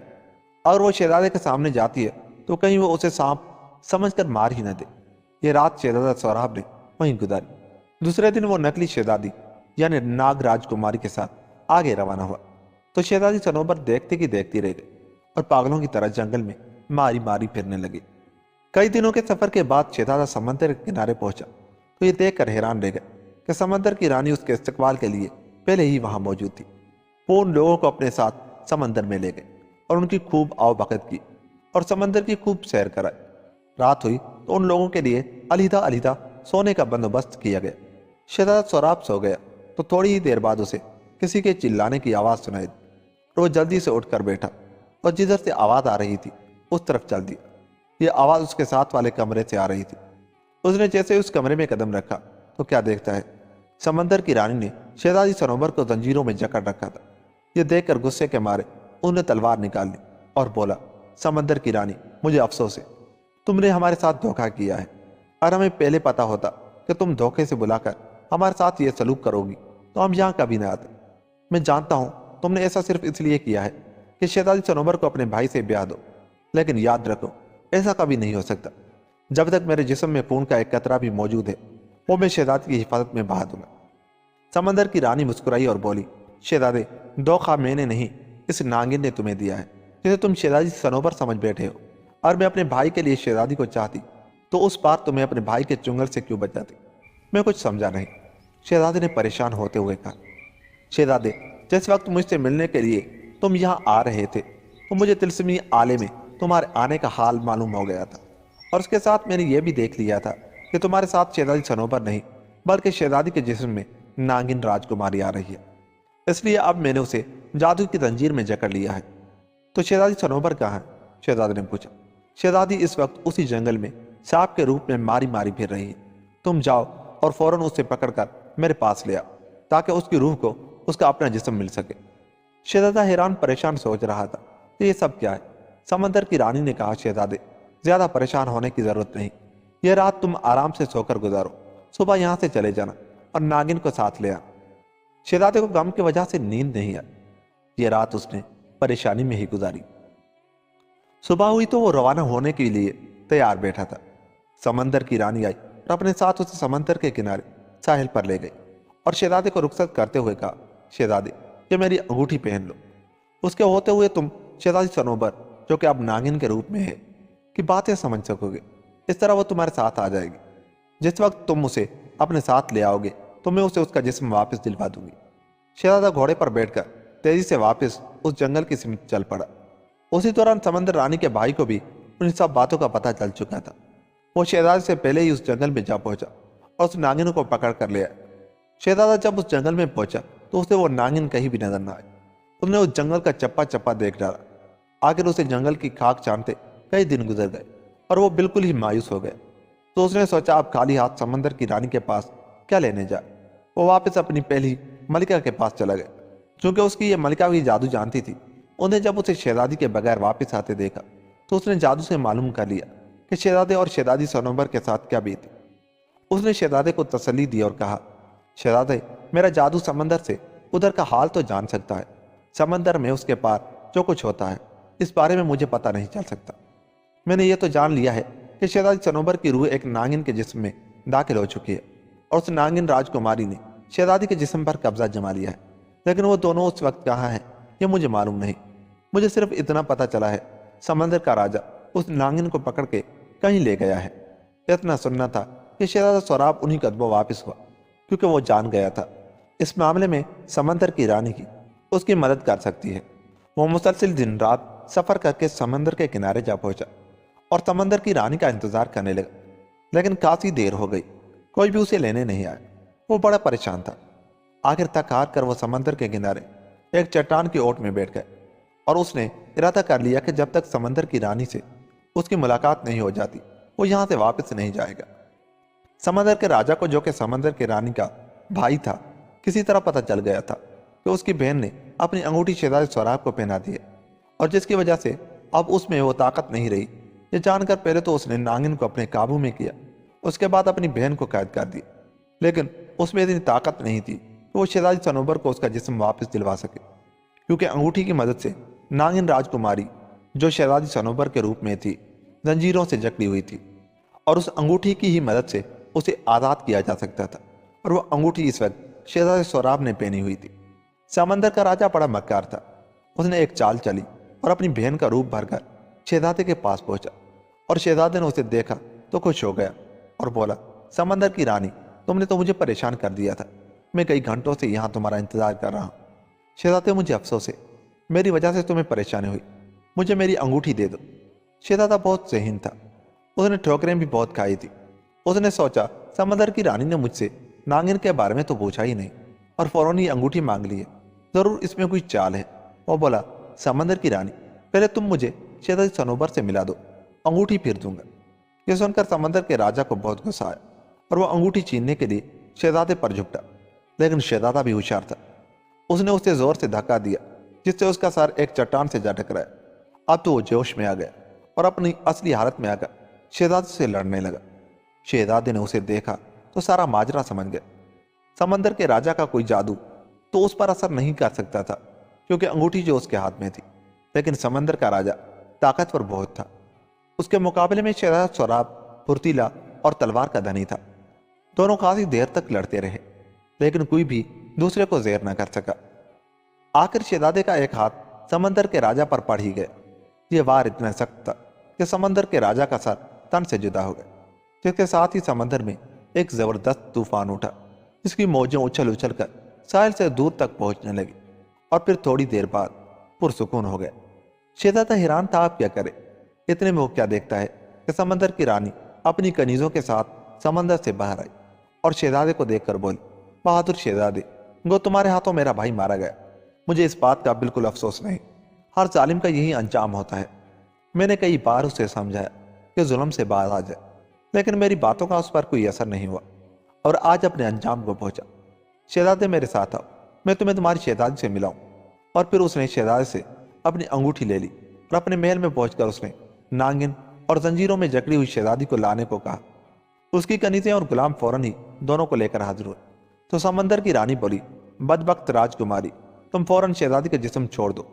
اگر وہ شہزادے کے سامنے جاتی ہے تو کہیں وہ اسے سانپ سمجھ کر مار ہی نہ دے۔ یہ رات شہزادہ سوراب نے وہیں گزاری۔ دوسرے دن وہ نکلی شہزادی یعنی ناگ راجکماری کے ساتھ آگے روانہ ہوا تو شہزادی سنوبر دیکھتی کی دیکھتی رہ گئی اور پاگلوں کی طرح جنگل میں ماری ماری پھرنے لگی۔ کئی دنوں کے سفر کے بعد شہزادہ سمندر کے کنارے پہنچا تو یہ دیکھ کر حیران رہ گئے کہ سمندر کی رانی اس کے استقبال کے لیے پہلے ہی وہاں موجود تھی۔ وہ ان لوگوں کو اپنے ساتھ سمندر میں لے گئے اور ان کی خوب آؤ بھگت کی اور سمندر کی خوب سیر کرائی۔ رات ہوئی تو ان لوگوں کے لیے علیحدہ علیحدہ سونے کا بندوبست کیا گیا۔ شہزادہ سوراب سو گیا تو تھوڑی ہی دیر بعد اسے کسی کے چلانے کی آواز سنائی دی اور وہ جلدی سے اٹھ کر بیٹھا اور جدھر سے آواز آ رہی تھی اس طرف چل دیا۔ یہ آواز اس کے ساتھ والے کمرے سے آ رہی تھی۔ اس نے جیسے اس کمرے میں قدم رکھا تو کیا دیکھتا ہے، سمندر کی رانی نے شہزادی سنوبر کو زنجیروں میں جکڑ رکھا تھا۔ یہ دیکھ کر غصے کے مارے انہوں نے تلوار نکال لی اور بولا، سمندر کی رانی، مجھے افسوس ہے، تم نے ہمارے ساتھ دھوکہ کیا ہے، اور ہمیں پہلے پتا ہوتا کہ تم دھوکے سے بلا کر ہمارے ساتھ یہ سلوک کرو گی تو ہم یہاں کبھی نہ آتے۔ میں جانتا ہوں تم نے ایسا صرف اس لیے کیا ہے کہ شہزادی صنوبر کو اپنے بھائی سے بیاہ دو، لیکن یاد رکھو ایسا کبھی نہیں ہو سکتا۔ جب تک میرے جسم میں خون کا ایک قطرہ بھی موجود ہے وہ میں شہزادی کی حفاظت میں بہا دوں گا۔ سمندر کی رانی مسکرائی اور بولی، شہزادے، دھوکہ میں نے نہیں، اس ناگن نے تمہیں دیا ہے جسے تم شہزادی صنوبر سمجھ بیٹھے ہو، اور میں اپنے بھائی کے لیے شہزادی کو چاہتی تو اس بار تمہیں اپنے بھائی کے چنگل سے کیوں بچاتی؟ میں کچھ سمجھا نہیں، شہزادے نے پریشان ہوتے ہوئے کہا۔ شہزادے، جس وقت مجھ سے ملنے کے لیے تم یہاں آ رہے تھے تو مجھے طلسمی آلے میں تمہارے آنے کا حال معلوم ہو گیا تھا، اور اس کے ساتھ میں نے یہ بھی دیکھ لیا تھا کہ تمہارے ساتھ شہزادی صنوبر نہیں بلکہ شہزادی کے جسم میں ناگن راجکماری آ رہی ہے، اس لیے اب میں نے اسے جادو کی زنجیر میں جکڑ لیا ہے۔ تو شہزادی صنوبر کہاں ہے؟ شہزادے نے پوچھا۔ شہزادی اس وقت اسی جنگل میں سانپ کے روپ میں ماری ماری پھر رہی ہے، تم جاؤ اور فوراً اسے پکڑ کر میرے پاس لے آؤ تاکہ اس کی روح کو اس کا اپنا جسم مل سکے۔ شہزادہ حیران پریشان سوچ رہا تھا کہ یہ سب کیا ہے۔ سمندر کی رانی نے کہا، شہزادے، زیادہ پریشان ہونے کی ضرورت نہیں، یہ رات تم آرام سے سو کر گزارو، صبح یہاں سے چلے جانا اور ناگن کو ساتھ لے آنا۔ شہزادے کو غم کی وجہ سے نیند نہیں آئی، یہ رات اس نے پریشانی میں ہی گزاری۔ صبح ہوئی تو وہ روانہ ہونے کے لیے تیار بیٹھا تھا۔ سمندر کی رانی آئی اور اپنے ساتھ اسے سمندر کے کنارے ساحل پر لے گئی اور شہزادے کو رخصت کرتے ہوئے کہا، شہزادے، یہ میری انگوٹھی پہن لو، اس کے ہوتے ہوئے تم شہزادی صنوبر، جو کہ اب ناگن کے روپ میں ہے، کی باتیں سمجھ سکو گے۔ اس طرح وہ تمہارے ساتھ آ جائے گی۔ جس وقت تم اسے اپنے ساتھ لے آؤ گے تو میں اسے اس کا جسم واپس دلوا دوں گی۔ شہزادہ گھوڑے پر بیٹھ کر تیزی سے واپس اس جنگل کی سمت چل پڑا۔ اسی دوران سمندر رانی کے بھائی کو بھی ان سب باتوں کا پتہ چل چکا تھا۔ وہ شہزادے سے پہلے ہی اس جنگل میں جا پہنچا اور اس ناگن کو پکڑ کر لے آیا۔ شہزادہ جب اس جنگل میں پہنچا تو اسے وہ ناگن کہیں بھی نظر نہ آئی۔ اس نے اس جنگل کا چپا چپا دیکھ ڈالا۔ آخر اسے جنگل کی خاک چانتے کئی دن گزر گئے اور وہ بالکل ہی مایوس ہو گئے۔ تو اس نے سوچا اب خالی ہاتھ سمندر کی رانی کے پاس کیا لینے جائے۔ وہ واپس اپنی پہلی ملکہ کے پاس چلا گیا، چونکہ اس کی یہ ملکہ بھی جادو جانتی تھی۔ انہیں جب اسے شہزادی کے بغیر واپس آتے دیکھا تو اس نے جادو سے معلوم کر لیا کہ شہزادے اور شہزادی صنوبر کے ساتھ کیا بیتی۔ اس نے شہزادے کو تسلی دی اور کہا، شہزادے، میرا جادو سمندر سے ادھر کا حال تو جان سکتا ہے، سمندر میں اس کے پار جو کچھ ہوتا ہے اس بارے میں مجھے پتہ نہیں چل سکتا۔ میں نے یہ تو جان لیا ہے کہ شہزادی صنوبر کی روح ایک ناگن کے جسم میں داخل ہو چکی ہے اور اس ناگن راجکماری نے شہزادی کے جسم پر قبضہ جما لیا ہے، لیکن وہ دونوں اس وقت کہاں ہیں یہ مجھے معلوم نہیں۔ مجھے صرف اتنا پتہ چلا ہے سمندر کا راجا اس ناگن کو پکڑ کے کہیں لے گیا ہے۔ اتنا سننا تھا کہ شہزادہ سوراب انہی قدموں واپس ہوا، کیونکہ وہ جان گیا تھا اس معاملے میں سمندر کی رانی کی اس کی مدد کر سکتی ہے۔ وہ مسلسل دن رات سفر کر کے سمندر کے کنارے جا پہنچا اور سمندر کی رانی کا انتظار کرنے لگا، لیکن کافی دیر ہو گئی، کوئی بھی اسے لینے نہیں آیا۔ وہ بڑا پریشان تھا۔ آخر تک ہار کر وہ سمندر کے کنارے ایک چٹان کی اوٹ میں بیٹھ گئے اور اس نے ارادہ کر لیا کہ جب تک سمندر کی رانی سے اس کی ملاقات نہیں ہو جاتی وہ یہاں سے واپس نہیں جائے گا۔ سمندر کے راجا کو، جو کہ سمندر کی رانی کا بھائی تھا، کسی طرح پتہ چل گیا تھا کہ اس کی بہن نے اپنی انگوٹھی شہزادے سوراب کو پہنا دی ہے، اور جس کی وجہ سے اب اس میں وہ طاقت نہیں رہی۔ یہ جان کر پہلے تو اس نے ناگن کو اپنے قابو میں کیا، اس کے بعد اپنی بہن کو قید کر دیا، لیکن اس میں اتنی طاقت نہیں تھی کہ وہ شہزادی صنوبر کو اس کا جسم واپس دلوا سکے، کیونکہ انگوٹھی کی مدد سے ناگن راجکماری، جو شہزادی صنوبر کے روپ میں تھی، زنجیروں سے جکڑی ہوئی تھی، اور اس انگوٹھی کی ہی مدد سے اسے آزاد کیا جا سکتا تھا، اور وہ انگوٹھی اس وقت شہزادے سوراب نے پہنی ہوئی تھی۔ سمندر کا راجا بڑا مکار تھا۔ اس نے ایک چال چلی اور اپنی بہن کا روپ بھر کر شہزادے کے پاس پہنچا، اور شہزادے نے اسے دیکھا تو خوش ہو گیا اور بولا، سمندر کی رانی، تم نے تو مجھے پریشان کر دیا تھا، میں کئی گھنٹوں سے یہاں تمہارا انتظار کر رہا ہوں۔ شہزادے، مجھے افسوس ہے، میری وجہ سے تمہیں پریشانی ہوئی، مجھے میری انگوٹھی دے دو۔ شہزادہ بہت ذہین تھا، اس نے ٹھوکریں بھی بہت کھائی تھی۔ اس نے سوچا سمندر کی رانی نے مجھ سے ناگن کے بارے میں تو پوچھا ہی نہیں اور فوراً ہی انگوٹھی مانگ لی ہے، ضرور اس میں کوئی چال ہے۔ وہ بولا، سمندر کی رانی، پہلے تم مجھے شہزادی صنوبر سے ملا دو، انگوٹھی پھر دوں گا۔ یہ سن کر سمندر کے راجا کو بہت غصہ آیا اور وہ انگوٹھی چھیننے کے لیے شہزادے پر جھپٹا، لیکن شہزادہ بھی ہوشیار تھا۔ اس نے اسے زور سے دھکا دیا جس سے اس کا سر ایک چٹان سے جا ٹکرایا۔ اب تو وہ جوش میں آ گیا اور اپنی اصلی حالت میں آ کر شہزادے سے لڑنے لگا۔ شہزادے نے اسے دیکھا تو سارا ماجرا سمجھ گیا۔ سمندر کے راجا کا کوئی جادو تو اس پر اثر نہیں کر سکتا تھا، کیونکہ انگوٹھی جو اس کے ہاتھ میں تھی، لیکن سمندر کا راجا طاقتور بہت تھا۔ اس کے مقابلے میں شہزادہ سوراب پھرتیلا اور تلوار کا دھنی تھا۔ دونوں خاصی دیر تک لڑتے رہے، لیکن کوئی بھی دوسرے کو زیر نہ کر سکا۔ آخر شہزادے کا ایک ہاتھ سمندر کے راجا پر پڑ ہی گیا۔ یہ وار اتنا سخت تھا کہ سمندر کے راجا کا سر تن سے جدا ہو گیا، جس کے ساتھ ہی سمندر میں ایک زبردست طوفان اٹھا، جس کی موجیں اچھل اچھل کر ساحل سے دور تک پہنچنے لگی اور پھر تھوڑی دیر بعد پرسکون ہو گیا۔ شہزادہ حیران تھا اب کیا کرے۔ اتنے میں وہ کیا دیکھتا ہے کہ سمندر کی رانی اپنی کنیزوں کے ساتھ سمندر سے باہر آئی اور شہزادے کو دیکھ کر بولی، بہادر شہزادے، گو تمہارے ہاتھوں میرا بھائی مارا گیا۔ مجھے اس بات کا بالکل افسوس نہیں، ہر ظالم کا یہی انجام ہوتا ہے۔ میں نے کئی بار اسے سمجھایا کہ ظلم سے باز آ جائے، لیکن میری باتوں کا اس پر کوئی اثر نہیں ہوا اور آج اپنے انجام کو پہنچا۔ شہزادے میرے ساتھ آؤ، میں تمہیں تمہاری شہزادی سے ملاؤں۔ اور پھر اس نے شہزادے سے اپنی انگوٹھی لے لی اور اپنے محل میں پہنچ کر اس نے ناگن اور زنجیروں میں جکڑی ہوئی شہزادی کو لانے کو کہا۔ اس کی کنیزیں اور غلام فوراً ہی دونوں کو لے کر حاضر ہوئے تو سمندر کی رانی بولی، بدبخت راجکماری، تم فوراً شہزادی کا جسم چھوڑ دو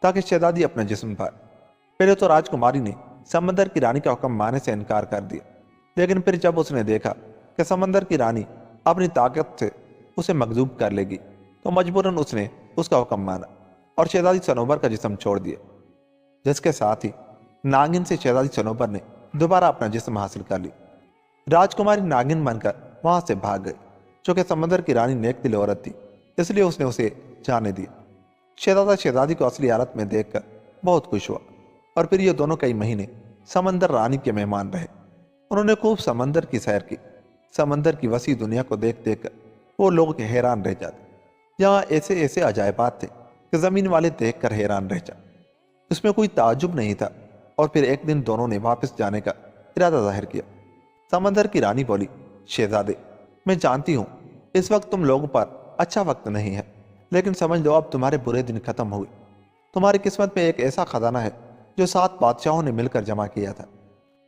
تاکہ شہزادی اپنا جسم پائے۔ پہلے تو راجکماری نے سمندر کی رانی کا حکم ماننے سے انکار کر دیا، لیکن پھر جب اس نے دیکھا کہ سمندر کی رانی اپنی طاقت سے اسے مغلوب کر لے گی تو مجبوراً اس نے اس کا حکم مانا اور شہزادی صنوبر کا جسم چھوڑ دیا، جس کے ساتھ ہی ناگن سے شہزادی صنوبر نے دوبارہ اپنا جسم حاصل کر لی۔ راجکماری ناگن بن کر وہاں سے بھاگ گئی۔ چونکہ سمندر کی رانی نیک دل عورت تھی، اس لیے اس نے اسے جانے دیا۔ شہزادہ شہزادی کو اصلی حالت میں دیکھ کر بہت خوش ہوا اور پھر یہ دونوں کئی مہینے سمندر رانی کے مہمان رہے۔ انہوں نے خوب سمندر کی سیر کی۔ سمندر کی وسیع دنیا کو دیکھ دیکھ کر وہ لوگ حیران رہ جاتے۔ یہاں ایسے ایسے عجائبات تھے کہ زمین والے دیکھ کر حیران رہ جاتے۔ اس میں کوئی تعجب نہیں تھا۔ اور پھر ایک دن دونوں نے واپس جانے کا ارادہ ظاہر کیا۔ سمندر کی رانی بولی، شہزادے، میں جانتی ہوں اس وقت تم لوگوں پر اچھا وقت نہیں ہے، لیکن سمجھ لو اب تمہارے برے دن ختم ہوئے۔ تمہاری قسمت میں ایک ایسا خزانہ ہے جو 7 بادشاہوں نے مل کر جمع کیا تھا۔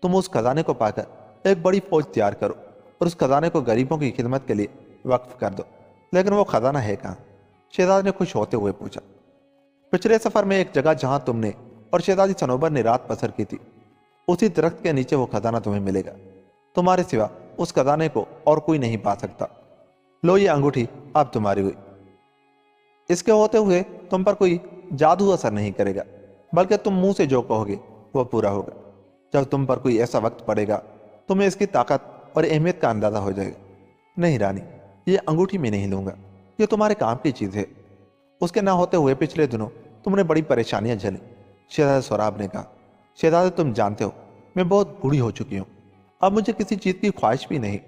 تم اس خزانے کو پا کر ایک بڑی فوج تیار کرو اور اس خزانے کو غریبوں کی خدمت کے لیے وقف کر دو۔ لیکن وہ خزانہ ہے کہاں؟ شہزادے نے خوش ہوتے ہوئے پوچھا۔ پچھلے سفر میں ایک جگہ جہاں تم نے اور شہزادی صنوبر نے رات بسر کی تھی، اسی درخت کے نیچے وہ خزانہ تمہیں ملے گا۔ تمہارے سوا اس خزانے کو اور کوئی نہیں پا سکتا۔ لو یہ انگوٹھی اب تمہاری ہوئی۔ اس کے ہوتے ہوئے تم پر کوئی جادو اثر نہیں کرے گا، بلکہ تم منہ سے جو کہو گے وہ پورا ہوگا۔ جب تم پر کوئی ایسا وقت پڑے گا تمہیں اس کی طاقت اور اہمیت کا اندازہ ہو جائے گا۔ نہیں رانی، یہ انگوٹھی میں نہیں لوں گا، یہ تمہارے کام کی چیز ہے۔ اس کے نہ ہوتے ہوئے پچھلے دنوں تم نے بڑی پریشانیاں جھیلیں۔ شہزادہ سوراب نے کہا، شہزادے تم جانتے ہو میں بہت بوڑھی ہو چکی ہوں، اب مجھے کسی چیز کی خواہش بھی نہیں۔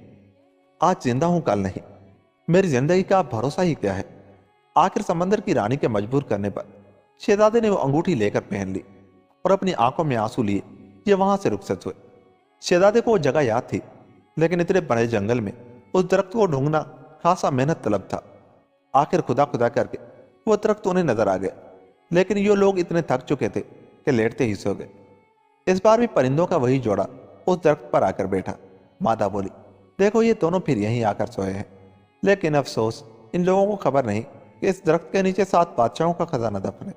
آج زندہ ہوں کل نہیں، میری زندگی کا بھروسہ ہی کیا ہے؟ آخر سمندر کی رانی کے مجبور کرنے پر شہزادے نے وہ انگوٹھی لے کر پہن لی اور اپنی آنکھوں میں آنسو لیے یہ وہاں سے رخصت ہوئے۔ شہزادے کو وہ جگہ یاد تھی، لیکن اتنے بڑے جنگل میں اس درخت کو ڈھونڈنا خاصا محنت طلب تھا۔ آخر خدا خدا کر کے وہ درخت انہیں نظر آ گیا، لیکن یہ لوگ اتنے تھک چکے تھے کہ لیٹتے ہی سو گئے۔ اس بار بھی پرندوں کا وہی جوڑا اس درخت پر آ کر بیٹھا۔ مادہ بولی، دیکھو یہ دونوں پھر یہیں آ کر سوئے ہیں، لیکن افسوس ان لوگوں کو خبر نہیں کہ اس درخت کے نیچے 7 بادشاہوں کا خزانہ دفن ہے۔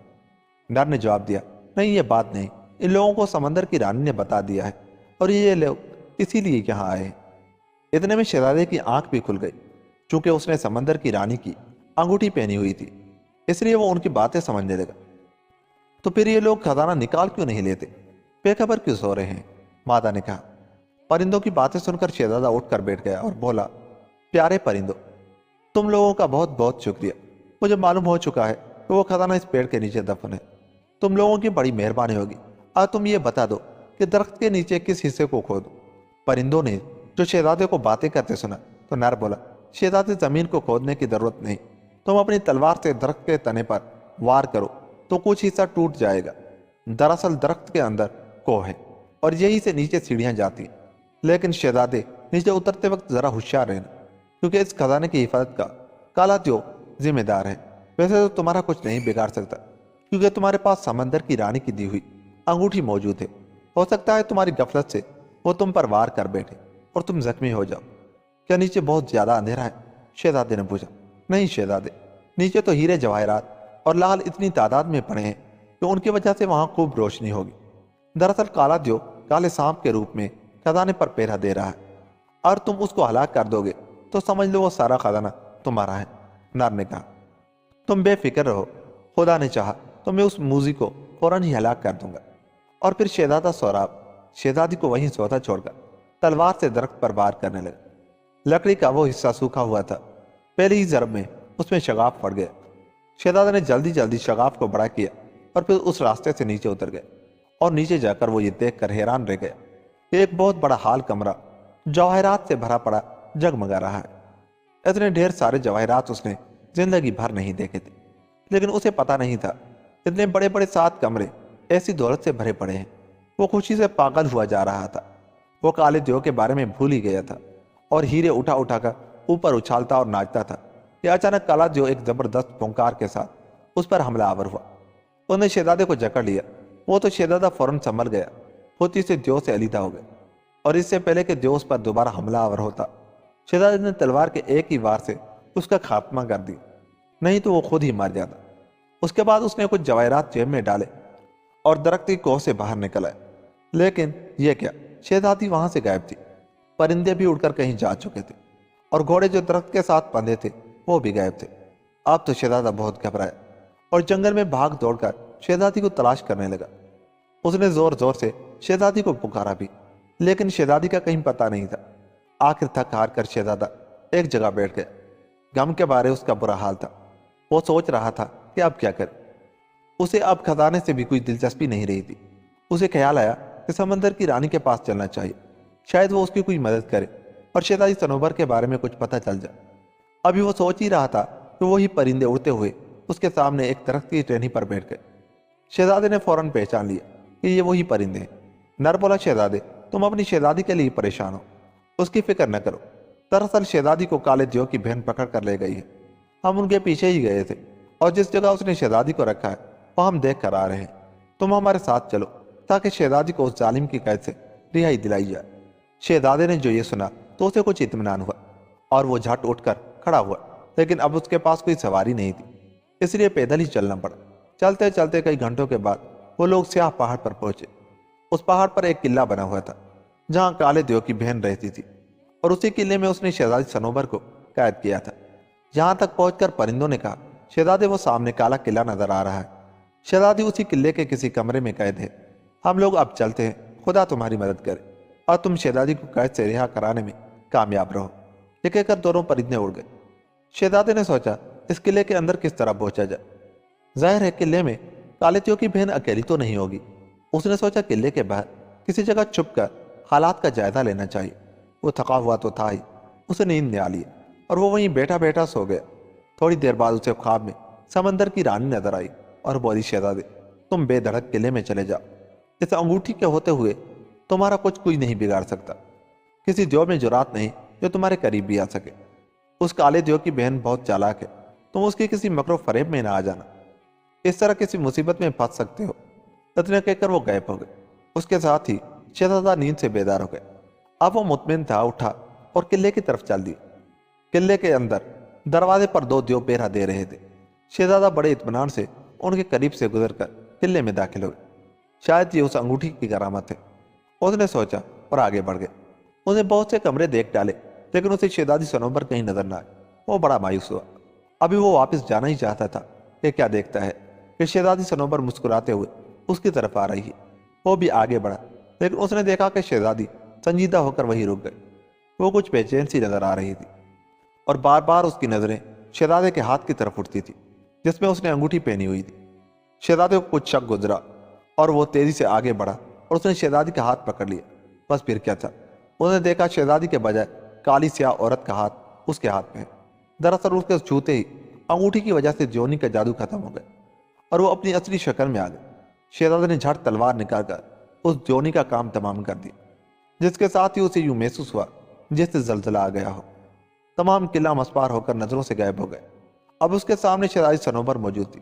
نر نے جواب دیا، نہیں یہ بات نہیں، ان لوگوں کو سمندر کی رانی نے بتا دیا ہے اور یہ لوگ اسی لیے یہاں آئے ہیں۔ اتنے میں شہزادے کی آنکھ بھی کھل گئی، چونکہ اس نے سمندر کی رانی کی انگوٹھی پہنی ہوئی تھی، اس لیے وہ ان کی باتیں سمجھنے لگا۔ تو پھر یہ لوگ خزانہ نکال کیوں نہیں لیتے؟ بے خبر کیوں سو رہے ہیں؟ مادہ نے کہا۔ پرندوں کی باتیں سن کر شہزادہ اٹھ کر بیٹھ گیا اور بولا، پیارے پرندوں، تم لوگوں کا بہت بہت شکریہ۔ مجھے معلوم ہو چکا ہے کہ وہ خزانہ اس پیڑ کے نیچے دفن ہے۔ تم لوگوں کی بڑی مہربانی ہوگی، آج تم یہ بتا دو کہ درخت کے نیچے کس حصے کو کھودوں۔ پرندوں نے جو شہزادے کو باتیں کرتے سنا تو نر بولا، شہزادے زمین کو کھودنے کی ضرورت نہیں، تم اپنی تلوار سے درخت کے تنے پر وار کرو تو کچھ حصہ ٹوٹ جائے گا۔ دراصل درخت کے اندر کوہ ہے اور یہی سے نیچے سیڑھیاں جاتی ہیں، لیکن شہزادے نیچے اترتے وقت ذرا ہوشیار رہنا، کیونکہ اس خزانے کی حفاظت کا کالا دیو ذمہ دار ہے۔ ویسے تو تمہارا کچھ نہیں بگاڑ سکتا، کیونکہ تمہارے پاس سمندر کی رانی کی دی ہوئی انگوٹھی موجود ہے۔ ہو سکتا ہے تمہاری غفلت سے وہ تم پر وار کر بیٹھے اور تم زخمی ہو جاؤ۔ کیا نیچے بہت زیادہ اندھیرا ہے؟ شہزادے نے پوچھا۔ نہیں شہزادے، نیچے تو ہیرے جواہرات اور لال اتنی تعداد میں پڑے ہیں کہ ان کی وجہ سے وہاں خوب روشنی ہوگی۔ دراصل کالا دیو کالے سانپ کے روپ میں خزانے پر پہرا دے رہا ہے، اور تم اس کو ہلاک کر دو گے تو سمجھ لو وہ سارا خزانہ تمہارا ہے۔ نر نے کہا، تم بے فکر رہو، خدا نے چاہا تو میں اس موزی کو فوراً ہی ہلاک کر دوں گا۔ اور پھر شہزادہ سوراب شہزادی کو وہیں سوتا چھوڑ کر تلوار سے درخت پر وار کرنے لگا۔ لکڑی کا وہ حصہ سوکھا ہوا تھا، پہلی ہی ضرب میں اس میں شگاف پڑ گیا۔ شہزادہ نے جلدی جلدی شگاف کو بڑا کیا اور پھر اس راستے سے نیچے اتر گئے، اور نیچے جا کر وہ یہ دیکھ کر حیران رہ گیا کہ ایک بہت بڑا ہال کمرہ جواہرات سے بھرا پڑا جگمگا رہا ہے۔ اتنے ڈھیر سارے جواہرات اس نے زندگی بھر نہیں دیکھے تھے، لیکن اسے پتہ نہیں تھا اتنے بڑے بڑے 7 کمرے ایسی دولت سے بھرے پڑے ہیں۔ وہ خوشی سے پاگل ہوا جا رہا تھا۔ وہ کالے دیو کے بارے میں بھول ہی گیا تھا اور ہیرے اٹھا اٹھا کر اوپر اچھالتا اور ناچتا تھا کہ اچانک کالا دیو ایک زبردست پھونکار کے ساتھ اس پر حملہ آور ہوا۔ اس نے شہزادے کو جکڑ لیا۔ وہ تو شہزادہ فوراً سنبھل گیا، ہوتی سے دیو سے علیحدہ ہو گیا، اور اس سے پہلے کہ دیو اس پر دوبارہ حملہ آور ہوتا، شہزادے نے تلوار کے ایک ہی وار سے اس کا خاتمہ کر دیا، نہیں تو وہ خود ہی مر جاتا۔ اس کے بعد اس نے کچھ جواہرات جیب میں ڈالے اور درخت کی کوہ سے باہر نکل آئے۔ لیکن یہ کیا، شہزادی وہاں سے غائب تھی۔ پرندے بھی اڑ کر کہیں جا چکے تھے، اور گھوڑے جو درخت کے ساتھ بندھے تھے وہ بھی غائب تھے۔ اب تو شہزادہ بہت گھبرایا اور جنگل میں بھاگ دوڑ کر شہزادی کو تلاش کرنے لگا۔ اس نے زور زور سے شہزادی کو پکارا بھی، لیکن شہزادی کا کہیں پتہ نہیں تھا۔ آخر تھک ہار کر شہزادہ ایک جگہ بیٹھ گیا۔ غم کے بارے اس کا برا حال تھا۔ وہ سوچ رہا تھا کہ اب کیا کرے۔ اسے اب خزانے سے بھی کوئی دلچسپی نہیں رہی تھی۔ اسے خیال آیا کہ سمندر کی رانی کے پاس چلنا چاہیے، شاید وہ اس کی کوئی مدد کرے اور شہزادی صنوبر کے بارے میں کچھ پتہ چل جائے۔ ابھی وہ سوچ ہی رہا تھا کہ وہی پرندے اڑتے ہوئے اس کے سامنے ایک درخت کی ٹہنی پر بیٹھ گئے۔ شہزادے نے فوراً پہچان لیا کہ یہ وہی پرندے ہیں۔ نر بولا، شہزادے تم اپنی شہزادی کے لیے پریشان ہو، اس کی فکر نہ کرو۔ دراصل شہزادی کو کالے دیو کی بہن پکڑ کر لے گئی ہے۔ ہم ان کے پیچھے ہی گئے تھے، اور جس جگہ اس نے شہزادی کو رکھا ہے وہ ہم دیکھ کر آ رہے ہیں۔ تم ہمارے ساتھ چلو تاکہ شہزادی کو اس ظالم کی قید سے رہائی دلائی جائے۔ شہزادے نے جو یہ سنا تو اسے کچھ اطمینان ہوا، اور وہ جھٹ اٹھ کر کھڑا ہوا، لیکن اب اس کے پاس کوئی سواری نہیں تھی، اس لیے پیدل ہی چلنا پڑا۔ چلتے چلتے کئی گھنٹوں کے بعد وہ لوگ سیاہ پہاڑ پر پہنچے۔ اس پہاڑ پر ایک قلعہ بنا ہوا تھا جہاں کالے دیو کی بہن رہتی تھی، اور اسی قلعے میں اس نے شہزادی صنوبر کو قید کیا تھا۔ یہاں تک پہنچ کر پرندوں نے کہا، شہزادے وہ سامنے کالا قلعہ نظر آ رہا ہے، شہزادی اسی قلعے کے کسی کمرے میں قید ہے۔ ہم لوگ اب چلتے ہیں، خدا تمہاری مدد کرے اور تم شہزادی کو قید سے رہا کرانے میں کامیاب رہو۔ یہ کہہ کر دونوں پرندے اڑ گئے۔ شہزادے نے سوچا اس قلعے کے اندر کس طرح پہنچا جائے۔ ظاہر ہے قلعے میں کالے دیو کی بہن اکیلی تو نہیں ہوگی۔ اس نے سوچا قلعے کے باہر کسی جگہ چھپ کر حالات کا جائزہ لینا چاہیے۔ وہ تھکا ہوا تو تھا ہی، اسے نیند نے آ لی اور وہ وہیں بیٹھا بیٹھا سو گیا۔ تھوڑی دیر بعد اسے خواب میں سمندر کی رانی نظر آئی اور بولی، شہزادے تم بے دھڑک قلعے میں چلے جاؤ، اس انگوٹھی کے ہوتے ہوئے تمہارا کچھ کوئی نہیں بگاڑ سکتا۔ کسی دیو میں جرات نہیں جو تمہارے قریب بھی آ سکے۔ اس کالے دیو کی بہن بہت چالاک ہے، تم اس کی کسی مکر و فریب میں نہ آ جانا، اس طرح کسی مصیبت میں پھنس سکتے ہو۔ اتنا کہہ کر وہ غائب ہو گئے۔ اس کے ساتھ ہی شہزادہ نیند سے بیدار ہو گئے۔ اب وہ مطمئن تھا، اٹھا اور قلعے کی طرف چل دیا۔ قلعے کے اندر دروازے پر 2 دیو پہرا دے رہے تھے۔ شہزادہ بڑے اطمینان سے ان کے قریب سے گزر کر قلعے میں داخل ہوئے۔ شاید یہ اس انگوٹھی کی کرامت ہے، اس نے سوچا اور آگے بڑھ گئے۔ اس نے بہت سے کمرے دیکھ ڈالے، لیکن اسے شہزادی صنوبر کہیں نظر نہ آئی۔ وہ بڑا مایوس ہوا۔ ابھی وہ واپس جانا ہی چاہتا تھا کہ کیا دیکھتا ہے کہ شہزادی صنوبر مسکراتے ہوئے اس کی طرف آ رہی ہے۔ وہ بھی آگے بڑھا، لیکن اس نے دیکھا کہ شہزادی سنجیدہ ہو کر وہیں رک گئی۔ وہ کچھ بے چین سی نظر آ رہی تھی، اور بار بار اس کی نظریں شہزادے کے ہاتھ کی طرف اٹھتی تھی جس میں اس نے انگوٹھی پہنی ہوئی تھی۔ شہزادے کو کچھ شک گزرا اور وہ تیزی سے آگے بڑھا اور اس نے شہزادی کا ہاتھ پکڑ لیا۔ بس پھر کیا تھا، اس نے دیکھا شہزادی کے بجائے کالی سیاہ عورت کا ہاتھ اس کے ہاتھ میں ہے۔ دراصل اس کے چھوتے ہی انگوٹھی کی وجہ سے جونی کا جادو ختم ہو گیا اور وہ اپنی اصلی شکل میں آ گئے۔ شہزادے نے جھٹ تلوار نکال کر اس جونی کا کام تمام کر دیا، جس کے ساتھ ہی اسے یوں محسوس ہوا جیسے زلزلہ آ گیا ہو۔ تمام قلعہ مسپار ہو کر نظروں سے غائب ہو گئے۔ اب اس کے سامنے شہزادی صنوبر موجود تھی۔